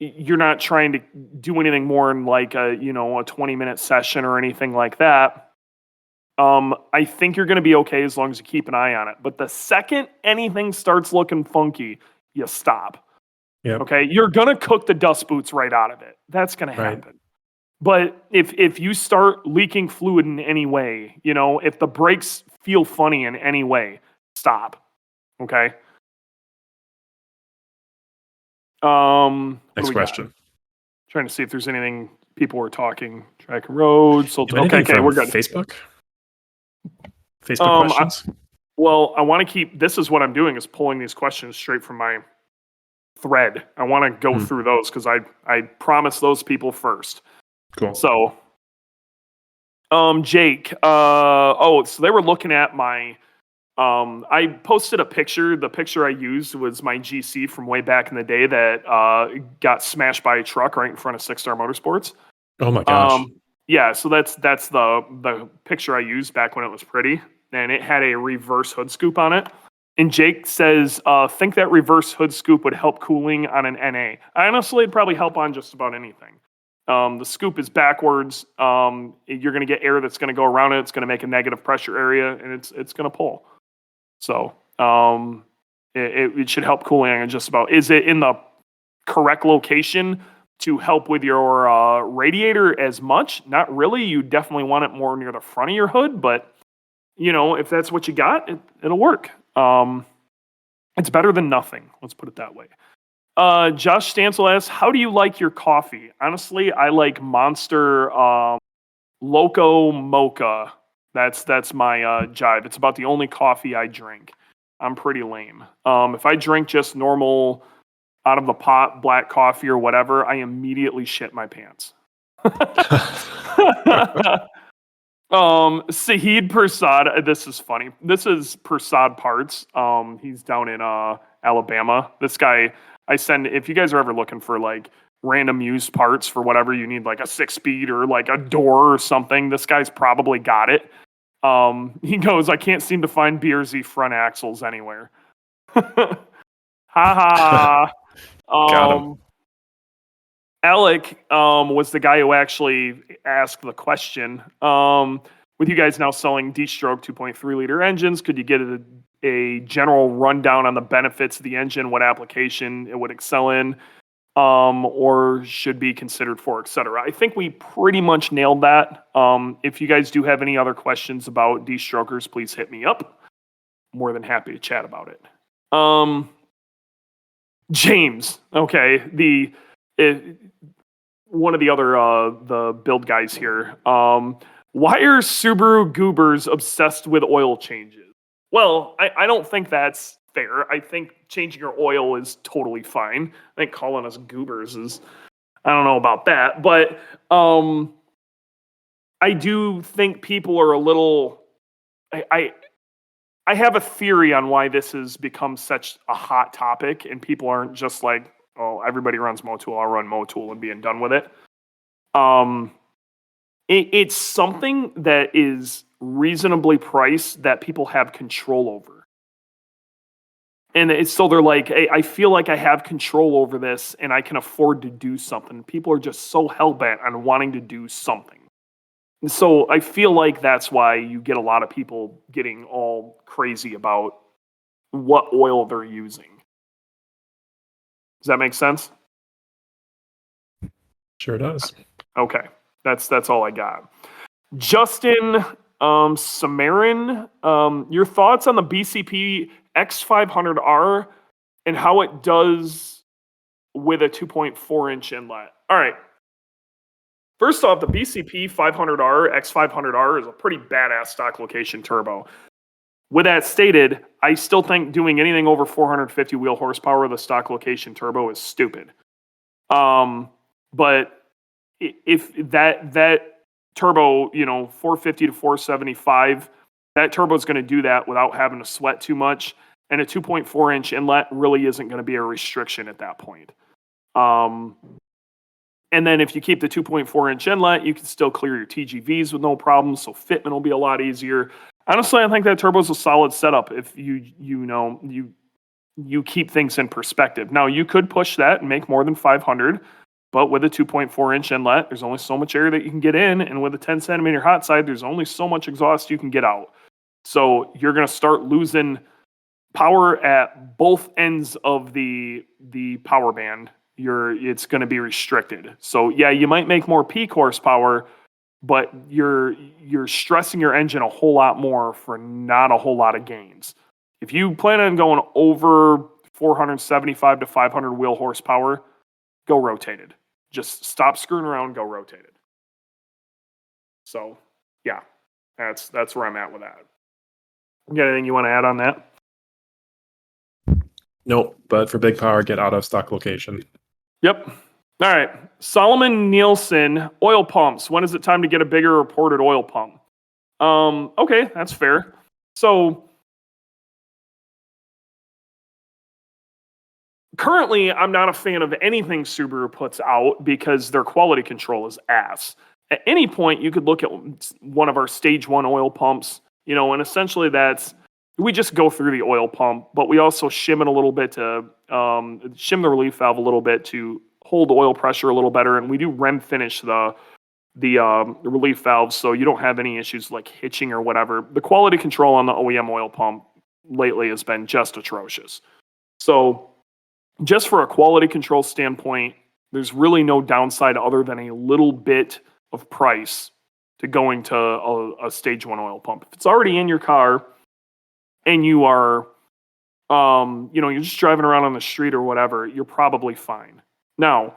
to do anything more in like a 20-minute session or anything like that, I think you're going to be okay as long as you keep an eye on it. But the second anything starts looking funky, you stop. Yep. Okay, you're going to cook the dust boots right out of it. That's going to happen. Right. But if you start leaking fluid in any way, if the brakes feel funny in any way, stop. Okay. Next question. Trying to see if there's anything people were talking. Track and road. So okay, we're good. Facebook questions. I want to keep. This is what I'm doing is pulling these questions straight from my thread. I want to go through those because I promised those people first. Cool. So, Jake. So they were looking at my. I posted a picture. The picture I used was my GC from way back in the day that got smashed by a truck right in front of Six Star Motorsports. Oh my gosh. Yeah, so that's the picture I used back when it was pretty, and it had a reverse hood scoop on it. And Jake says, think that reverse hood scoop would help cooling on an NA. Honestly, it'd probably help on just about anything. The scoop is backwards. You're going to get air that's going to go around it. It's going to make a negative pressure area, and it's going to pull. So it should help cooling on just about. Is it in the correct location to help with your radiator as much? Not really. You definitely want it more near the front of your hood, but if that's what you got, it'll work. It's better than nothing. Let's put it that way. Josh Stansel asks, how do you like your coffee? Honestly, I like Monster Loco Mocha. That's my jive. It's about the only coffee I drink. I'm pretty lame. If I drink just normal out of the pot black coffee or whatever, I immediately shit my pants. Sahid Persad, this is funny. This is Persad Parts. He's down in Alabama. This guy, if you guys are ever looking for like random used parts for whatever you need, like a 6-speed or like a door or something, this guy's probably got it. He goes, I can't seem to find BRZ front axles anywhere. Ha ha. Got him. Alec was the guy who actually asked the question. With you guys now selling D-stroke 2.3 liter engines, could you get a general rundown on the benefits of the engine, what application it would excel in, or should be considered for, etc.? I think we pretty much nailed that. If you guys do have any other questions about D-strokers, please hit me up. More than happy to chat about it. James, okay, one of the other the build guys here. Why are Subaru goobers obsessed with oil changes? Well, I don't think that's fair. I think changing your oil is totally fine. I think calling us goobers is, I don't know about that, but I do think people are a little. I have a theory on why this has become such a hot topic, and people aren't just like, oh, everybody runs Motul, I'll run Motul and being done with it. It's something that is reasonably priced that people have control over. And so they're like, hey, I feel like I have control over this and I can afford to do something. People are just so hell-bent on wanting to do something. And so I feel like that's why you get a lot of people getting all crazy about what oil they're using. Does that make sense? Sure does. Okay. That's all I got. Justin Samarin, your thoughts on the BCP X500R and how it does with a 2.4-inch inlet. All right. First off, the BCP 500R, X500R is a pretty badass stock location turbo. With that stated, I still think doing anything over 450 wheel horsepower with a stock location turbo is stupid. But if that turbo, 450 to 475, that turbo is going to do that without having to sweat too much. And a 2.4-inch inlet really isn't going to be a restriction at that point. And then if you keep the 2.4-inch inlet, you can still clear your TGVs with no problem. So fitment will be a lot easier. Honestly, I think that turbo is a solid setup if you keep things in perspective. Now, you could push that and make more than 500, but with a 2.4-inch inlet, there's only so much air that you can get in, and with a 10-centimeter hot side, there's only so much exhaust you can get out. So you're going to start losing power at both ends of the power band. It's going to be restricted. So yeah, you might make more peak horsepower, but you're stressing your engine a whole lot more for not a whole lot of gains. If you plan on going over 475 to 500 wheel horsepower, go rotated. Just stop screwing around, go rotated. So yeah, that's where I'm at with that. You got anything you want to add on that? Nope, but for big power, get out of stock location. Yep. All right. Solomon Nielsen, oil pumps. When is it time to get a bigger reported oil pump? Okay, that's fair. So currently, I'm not a fan of anything Subaru puts out because their quality control is ass. At any point, you could look at one of our stage 1 oil pumps, and essentially we just go through the oil pump, but we also shim it a little bit to shim the relief valve a little bit to hold the oil pressure a little better, and we do rem finish the relief valves so you don't have any issues like hitching or whatever. The quality control on the OEM oil pump lately has been just atrocious. So just for a quality control standpoint, there's really no downside other than a little bit of price to going to a stage 1 oil pump. If it's already in your car and you are, you're just driving around on the street or whatever, you're probably fine. Now,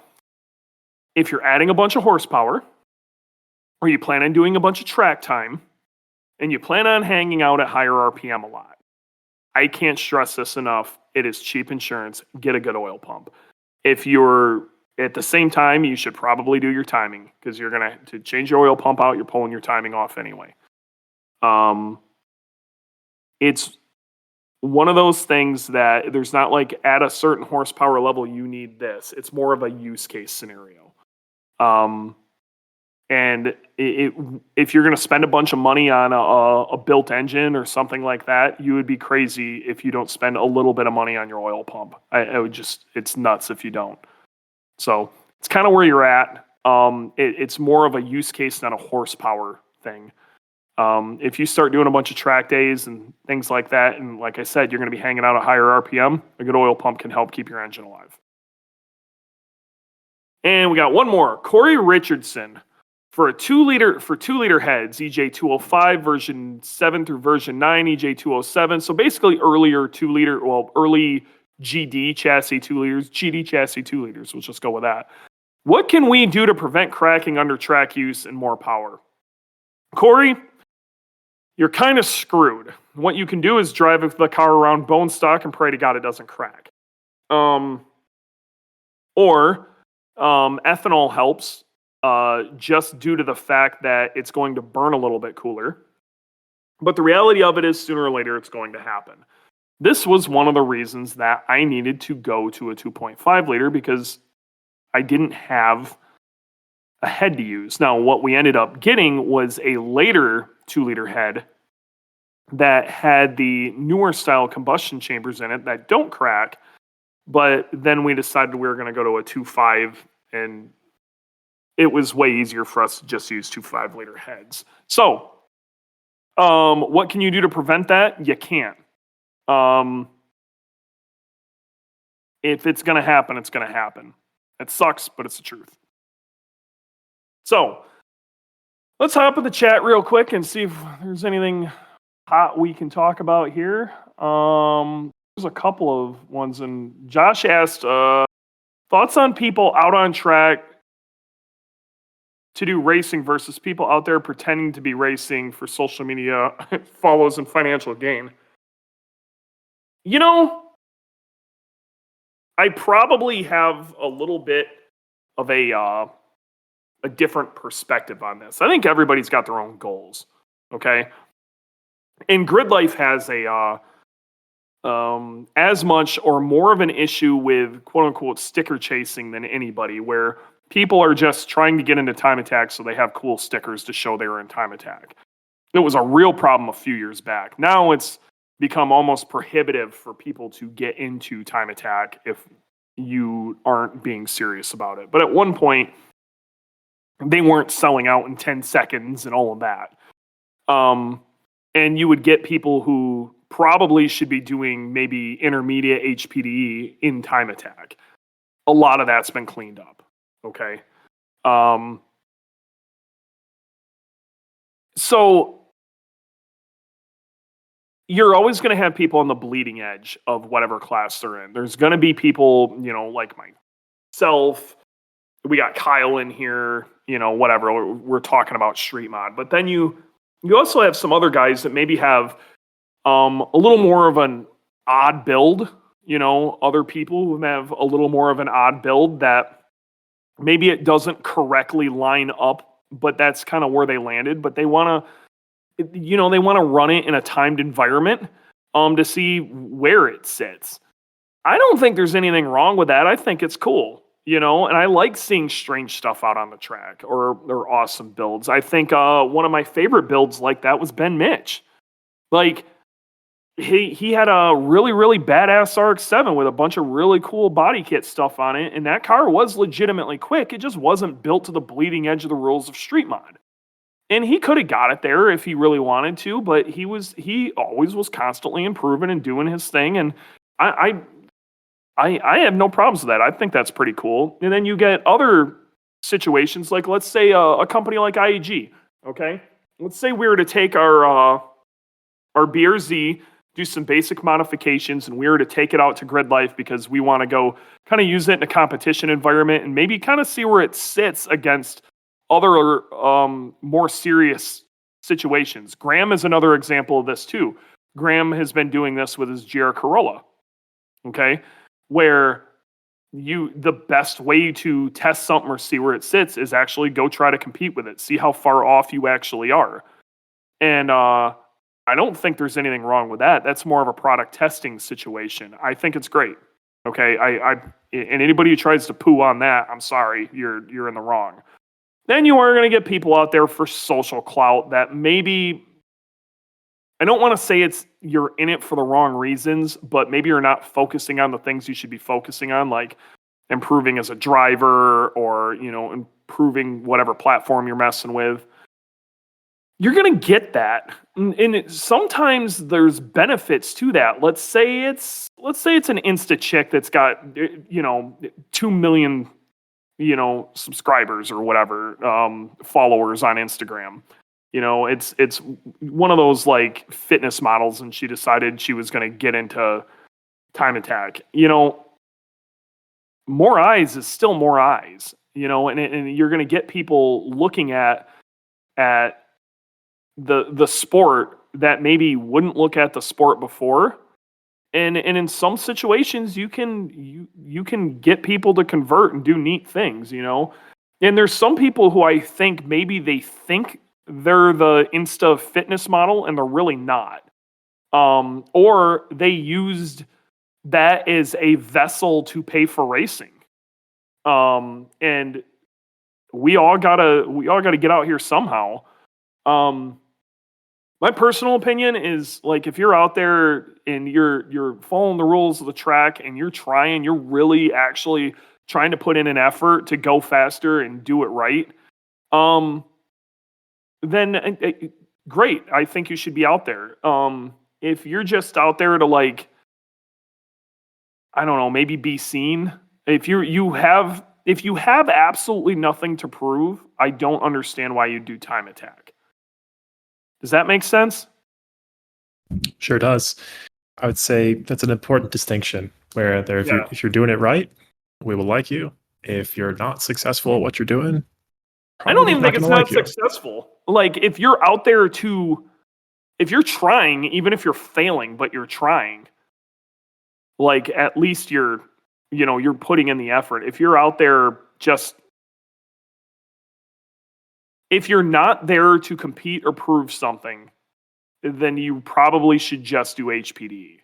if you're adding a bunch of horsepower, or you plan on doing a bunch of track time, and you plan on hanging out at higher RPM a lot, I can't stress this enough. It is cheap insurance. Get a good oil pump. If you're at the same time, you should probably do your timing because you're going to change your oil pump out, you're pulling your timing off anyway. It's one of those things that there's not like at a certain horsepower level, you need this. It's more of a use case scenario. And if you're going to spend a bunch of money on a built engine or something like that, you would be crazy if you don't spend a little bit of money on your oil pump. It's nuts if you don't. So it's kind of where you're at. It's more of a use case, not a horsepower thing. If you start doing a bunch of track days and things like that, and like I said, you're going to be hanging out at higher RPM, a good oil pump can help keep your engine alive. And we got one more. Corey Richardson for 2 liter heads, EJ205 version 7 through version 9, EJ207. So basically early GD chassis 2 liters, GD chassis 2 liters. We'll just go with that. What can we do to prevent cracking under track use and more power? Corey, you're kind of screwed. What you can do is drive the car around bone stock and pray to God it doesn't crack. Or ethanol helps just due to the fact that it's going to burn a little bit cooler. But the reality of it is sooner or later it's going to happen. This was one of the reasons that I needed to go to a 2.5 liter because I didn't have a head to use. Now, what we ended up getting was a later 2 liter head that had the newer style combustion chambers in it that don't crack. But then we decided we were going to go to a 2.5, and it was way easier for us to just use 2.5 liter heads. So, what can you do to prevent that? You can't. If it's going to happen, it's going to happen. It sucks, but it's the truth. So, let's hop in the chat real quick and see if there's anything hot we can talk about here. There's a couple of ones, and Josh asked thoughts on people out on track to do racing versus people out there pretending to be racing for social media follows and financial gain. You know, I probably have a little bit of a different perspective on this. I think everybody's got their own goals, okay? And Grid Life has a as much or more of an issue with quote-unquote sticker chasing than anybody, where people are just trying to get into Time Attack so they have cool stickers to show they were in Time Attack. It was a real problem a few years back. Now it's become almost prohibitive for people to get into Time Attack if you aren't being serious about it. But at one point, they weren't selling out in 10 seconds and all of that. And you would get people who probably should be doing maybe intermediate HPDE in Time Attack. A lot of that's been cleaned up. Okay. So you're always going to have people on the bleeding edge of whatever class they're in. There's going to be people, like myself. We got Kyle in here, whatever. We're talking about street mod. But then you also have some other guys that maybe have a little more of an odd build, other people who have a little more of an odd build that maybe it doesn't correctly line up, but that's kind of where they landed. But they want to, run it in a timed environment to see where it sits. I don't think there's anything wrong with that. I think it's cool, and I like seeing strange stuff out on the track or awesome builds. I think one of my favorite builds like that was Ben Mitch. Like, he had a really, really badass RX-7 with a bunch of really cool body kit stuff on it, and that car was legitimately quick. It just wasn't built to the bleeding edge of the rules of street mod. And he could have got it there if he really wanted to, but he always was constantly improving and doing his thing, and I have no problems with that. I think that's pretty cool. And then you get other situations, like let's say a company like IAG, okay? Let's say we were to take our BRZ, do some basic modifications, and we were to take it out to Grid Life because we want to go kind of use it in a competition environment and maybe kind of see where it sits against other more serious situations. Graham is another example of this too. Graham has been doing this with his GR Corolla, okay? Where the best way to test something or see where it sits is actually go try to compete with it, see how far off you actually are. And I don't think there's anything wrong with that. That's more of a product testing situation. I think it's great. Okay, and anybody who tries to poo on that, I'm sorry, you're in the wrong. Then you are going to get people out there for social clout that maybe, I don't want to say you're in it for the wrong reasons, but maybe you're not focusing on the things you should be focusing on, like improving as a driver or, improving whatever platform you're messing with. You're going to get that. And sometimes there's benefits to that. Let's say it's an Insta chick that's got, 2 million, subscribers or whatever, followers on Instagram. It's one of those like fitness models, and she decided she was going to get into Time Attack. More eyes is still more eyes, and you're going to get people looking at the sport that maybe wouldn't look at the sport before. And in some situations you can get people to convert and do neat things, And there's some people who I think maybe they think they're the Insta fitness model and they're really not. Or they used that as a vessel to pay for racing. And we all gotta get out here somehow. My personal opinion is like if you're out there and you're following the rules of the track and you're really actually trying to put in an effort to go faster and do it right, um, then great. I think you should be out there. If you're just out there to like, I don't know, maybe be seen. If you have absolutely nothing to prove, I don't understand why you do time attack. Does that make sense? Sure does. I would say that's an important distinction where Yeah. if you're doing it right, we will like you. If you're not successful at what you're doing, I don't probably even not think going it's to like not you. successful. Like if you're out there to if you're trying, even if you're failing, but you're trying, like at least you're putting in the effort. If you're out there just if you're not there to compete or prove something, then you probably should just do HPD.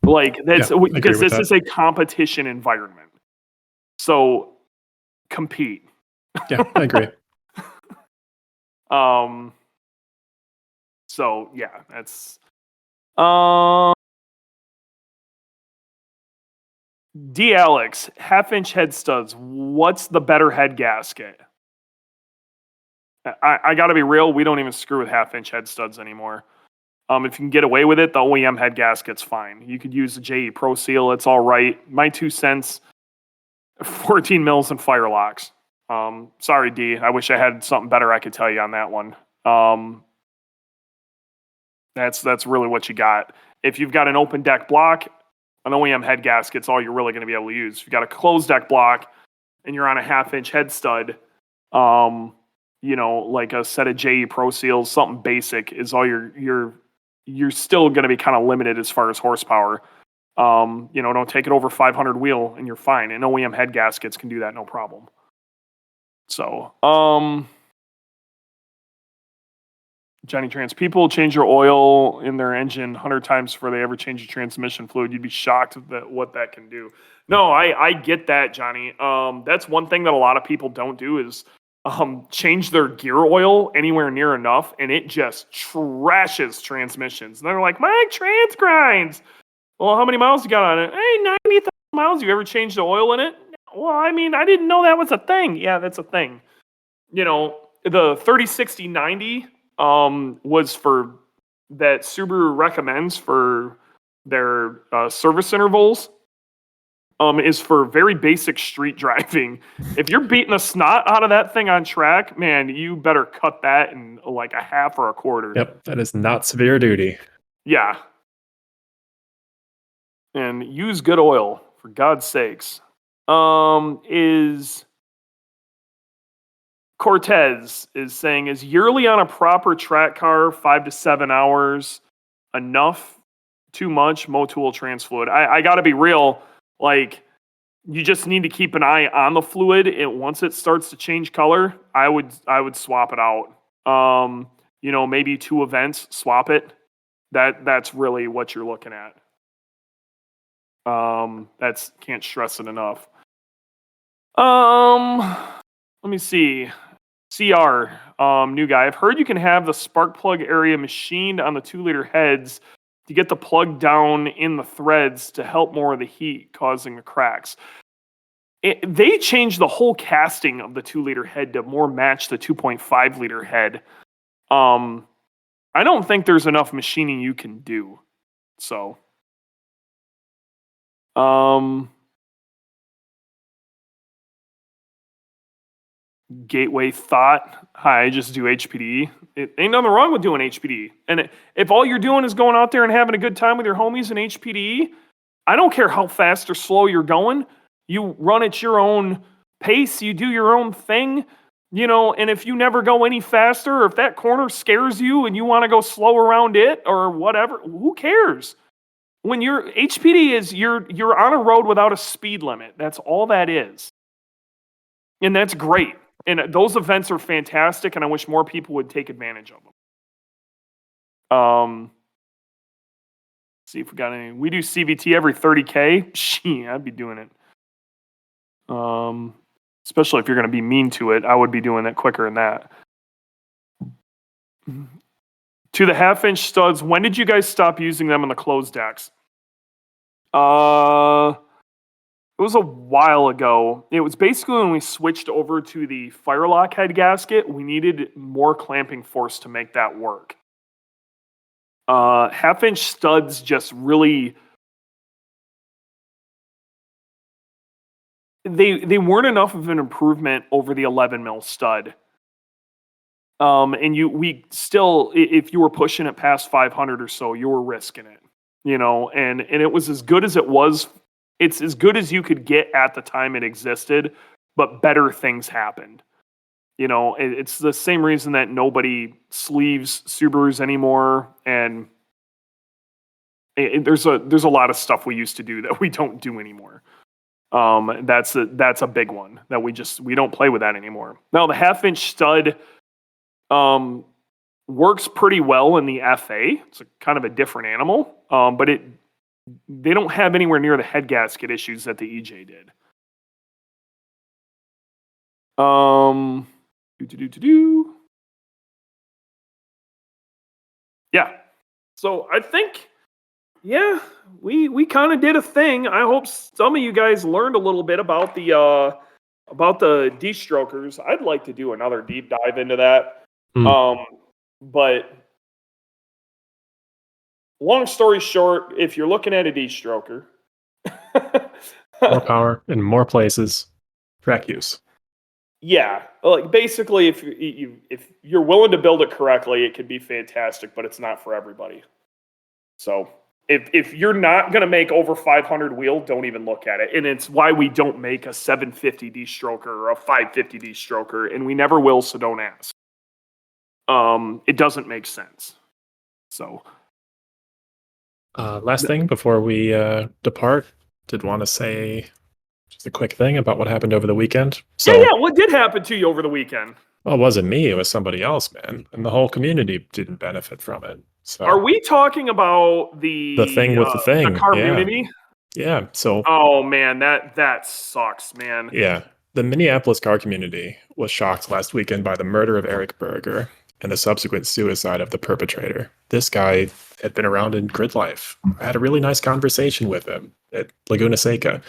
Like Yeah, that's I agree because with this that. is a competition environment. So compete. Yeah, I agree. Um so yeah, that's um D Alex, half-inch head studs. What's the better head gasket? I got to be real. We don't even screw with half-inch head studs anymore. If you can get away with it, the OEM head gasket's fine. You could use the JE Pro Seal. It's all right. My 2 cents, 14 mils and fire locks. Sorry, D. I wish I had something better I could tell you on that one. That's really what you got. If you've got an open deck block, an OEM head gasket's all you're really going to be able to use. If you've got a closed deck block and you're on a half-inch head stud, like a set of JE Pro Seals, something basic is all you're still going to be kind of limited as far as horsepower. Don't take it over 500 wheel and you're fine. And OEM head gaskets can do that no problem. So, Johnny Trans, people change their oil in their engine 100 times before they ever change the transmission fluid. You'd be shocked at what that can do. No, I get that, Johnny. That's one thing that a lot of people don't do is change their gear oil anywhere near enough, and it just trashes transmissions. And they're like, my trans grinds. Well, how many miles you got on it? Hey, 90,000 miles. You ever changed the oil in it? Well, I mean, I didn't know that was a thing. Yeah, that's a thing. The 30, 60, 90 was for that Subaru recommends for their service intervals. Is for very basic street driving. If you're beating the snot out of that thing on track, man, you better cut that in like a half or a quarter. Yep, that is not severe duty. Yeah. And use good oil, for God's sakes. Is Cortez is saying, is yearly on a proper track car 5 to 7 hours enough? Too much? Motul trans fluid. I got to be real. Like, you just need to keep an eye on the fluid. And once it starts to change color, I would swap it out. Maybe 2 events, swap it. That's really what you're looking at. That's can't stress it enough. Let me see. CR, new guy. I've heard you can have the spark plug area machined on the 2-liter heads to get the plug down in the threads to help more of the heat causing the cracks. They changed the whole casting of the 2-liter head to more match the 2.5-liter head. I don't think there's enough machining you can do. So, Gateway Thought. Hi, I just do HPD. It ain't nothing wrong with doing HPD. And if all you're doing is going out there and having a good time with your homies in HPD, I don't care how fast or slow you're going. You run at your own pace. You do your own thing. And if you never go any faster, or if that corner scares you and you want to go slow around it or whatever, who cares? When you're HPD is you're on a road without a speed limit. That's all that is. And that's great. And those events are fantastic, and I wish more people would take advantage of them. See if we got any. We do CVT every 30K. Shit, I'd be doing it. Especially if you're going to be mean to it, I would be doing it quicker than that. To the half-inch studs, when did you guys stop using them in the closed decks? It was a while ago. It was basically when we switched over to the Firelock head gasket, we needed more clamping force to make that work. Half-inch studs just really... They weren't enough of an improvement over the 11 mil stud. And we still, if you were pushing it past 500 or so, you were risking it, and it was as good as it was. It's as good as you could get at the time it existed, but better things happened. It's the same reason that nobody sleeves Subarus anymore. And there's a lot of stuff we used to do that we don't do anymore. That's a big one that we don't play with that anymore. Now the half-inch stud works pretty well in the FA. It's kind of a different animal, but they don't have anywhere near the head gasket issues that the EJ did. Yeah. So I think, we kind of did a thing. I hope some of you guys learned a little bit about the Destrokers. I'd like to do another deep dive into that. But long story short, if you're looking at a Destroker, more power in more places, track use. Yeah, like basically, if you're willing to build it correctly, it can be fantastic, but it's not for everybody. So if you're not going to make over 500 wheel, don't even look at it. And it's why we don't make a 750 Destroker or a 550 Destroker, and we never will, so don't ask. It doesn't make sense. So last thing before we depart, did want to say just a quick thing about what happened over the weekend. So, yeah, what did happen to you over the weekend? Well, it wasn't me, it was somebody else, man. And the whole community didn't benefit from it. So are we talking about the thing with the thing? The community? Yeah. So oh man, that sucks, man. Yeah. The Minneapolis car community was shocked last weekend by the murder of Eric Berger and the subsequent suicide of the perpetrator. This guy had been around in grid life. I had a really nice conversation with him at Laguna Seca.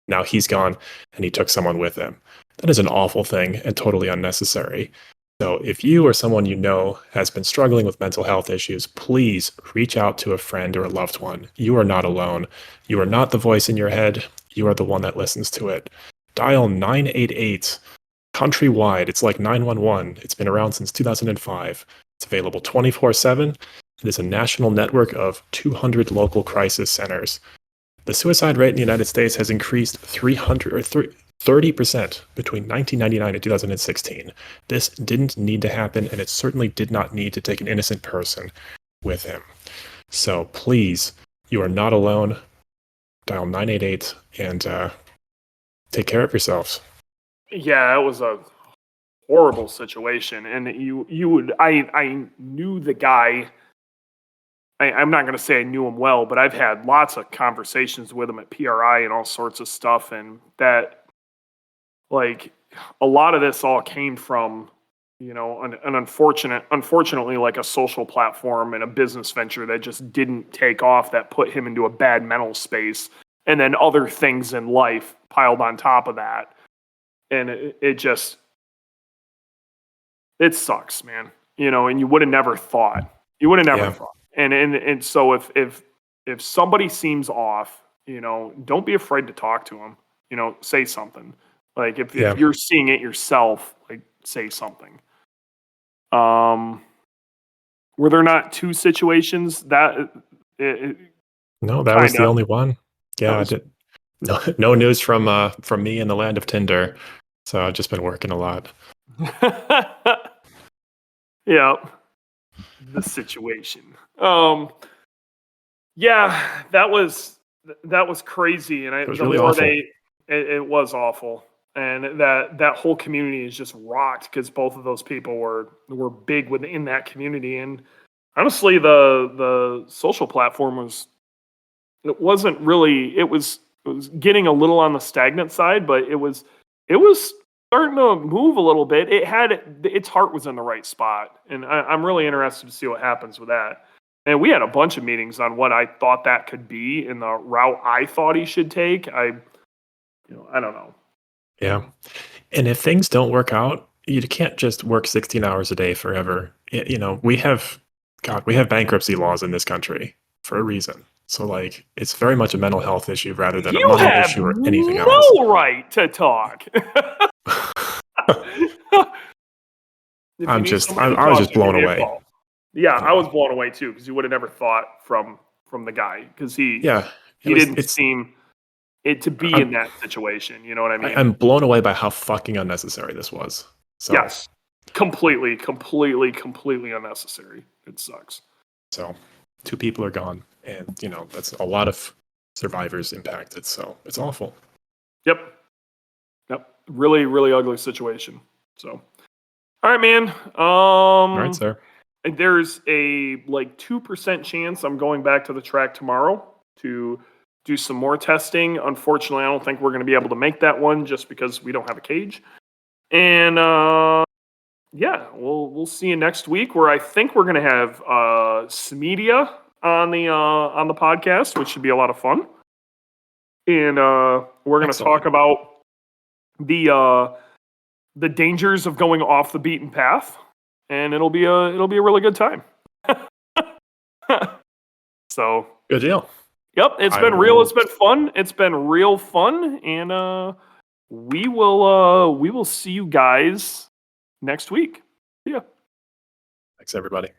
Now he's gone and he took someone with him. That is an awful thing and totally unnecessary. So if you or someone you know has been struggling with mental health issues, please reach out to a friend or a loved one. You are not alone. You are not the voice in your head. You are the one that listens to it. Dial 988 countrywide. It's like 911. It's been around since 2005. It's available 24/7. It is a national network of 200 local crisis centers. The suicide rate in the United States has increased 30% between 1999 and 2016. This didn't need to happen, and it certainly did not need to take an innocent person with him. So please, you are not alone. Dial 988 and take care of yourselves. Yeah, it was a horrible situation, and I knew the guy. I'm not going to say I knew him well, but I've had lots of conversations with him at PRI and all sorts of stuff, and that, like, a lot of this all came from, an unfortunately, like a social platform and a business venture that just didn't take off, that put him into a bad mental space, and then other things in life piled on top of that. And it sucks, man. And you would have never thought. Thought. And so if somebody seems off, don't be afraid to talk to them. Say something. Like if you're seeing it yourself, like say something. Were there not two situations that? No, that was the only one. Yeah, no news from me in the land of Tinder. So I've just been working a lot. Yeah. The situation. Yeah, that was crazy, and it was really awful. It was awful, and that whole community is just rocked because both of those people were big within that community, and honestly, the social platform was getting a little on the stagnant side, but it was starting to move a little bit. Its heart was in the right spot, and I'm really interested to see what happens with that. And we had a bunch of meetings on what I thought that could be and the route I thought he should take. I don't know. Yeah. And if things don't work out, you can't just work 16 hours a day forever. We have bankruptcy laws in this country for a reason. So like, it's very much a mental health issue rather than a money issue or anything else. No right to talk. I was just blown away. Yeah, I was blown away too, because you would have never thought from the guy, because he didn't seem it to be in that situation. You know what I mean? I'm blown away by how fucking unnecessary this was. So. Yes, completely unnecessary. It sucks. So 2 people are gone, and that's a lot of survivors impacted. So it's awful. Yep. Really, really ugly situation. So, all right, man. All right, sir. There's a 2% chance I'm going back to the track tomorrow to do some more testing. Unfortunately, I don't think we're going to be able to make that one just because we don't have a cage. And we'll see you next week, where I think we're going to have Smedia on the podcast, which should be a lot of fun. And we're going to talk about the dangers of going off the beaten path, and it'll be a really good time. So good deal. Yep, it's been real. It's been fun. It's been real fun, and we will see you guys next week. See ya. Thanks, everybody.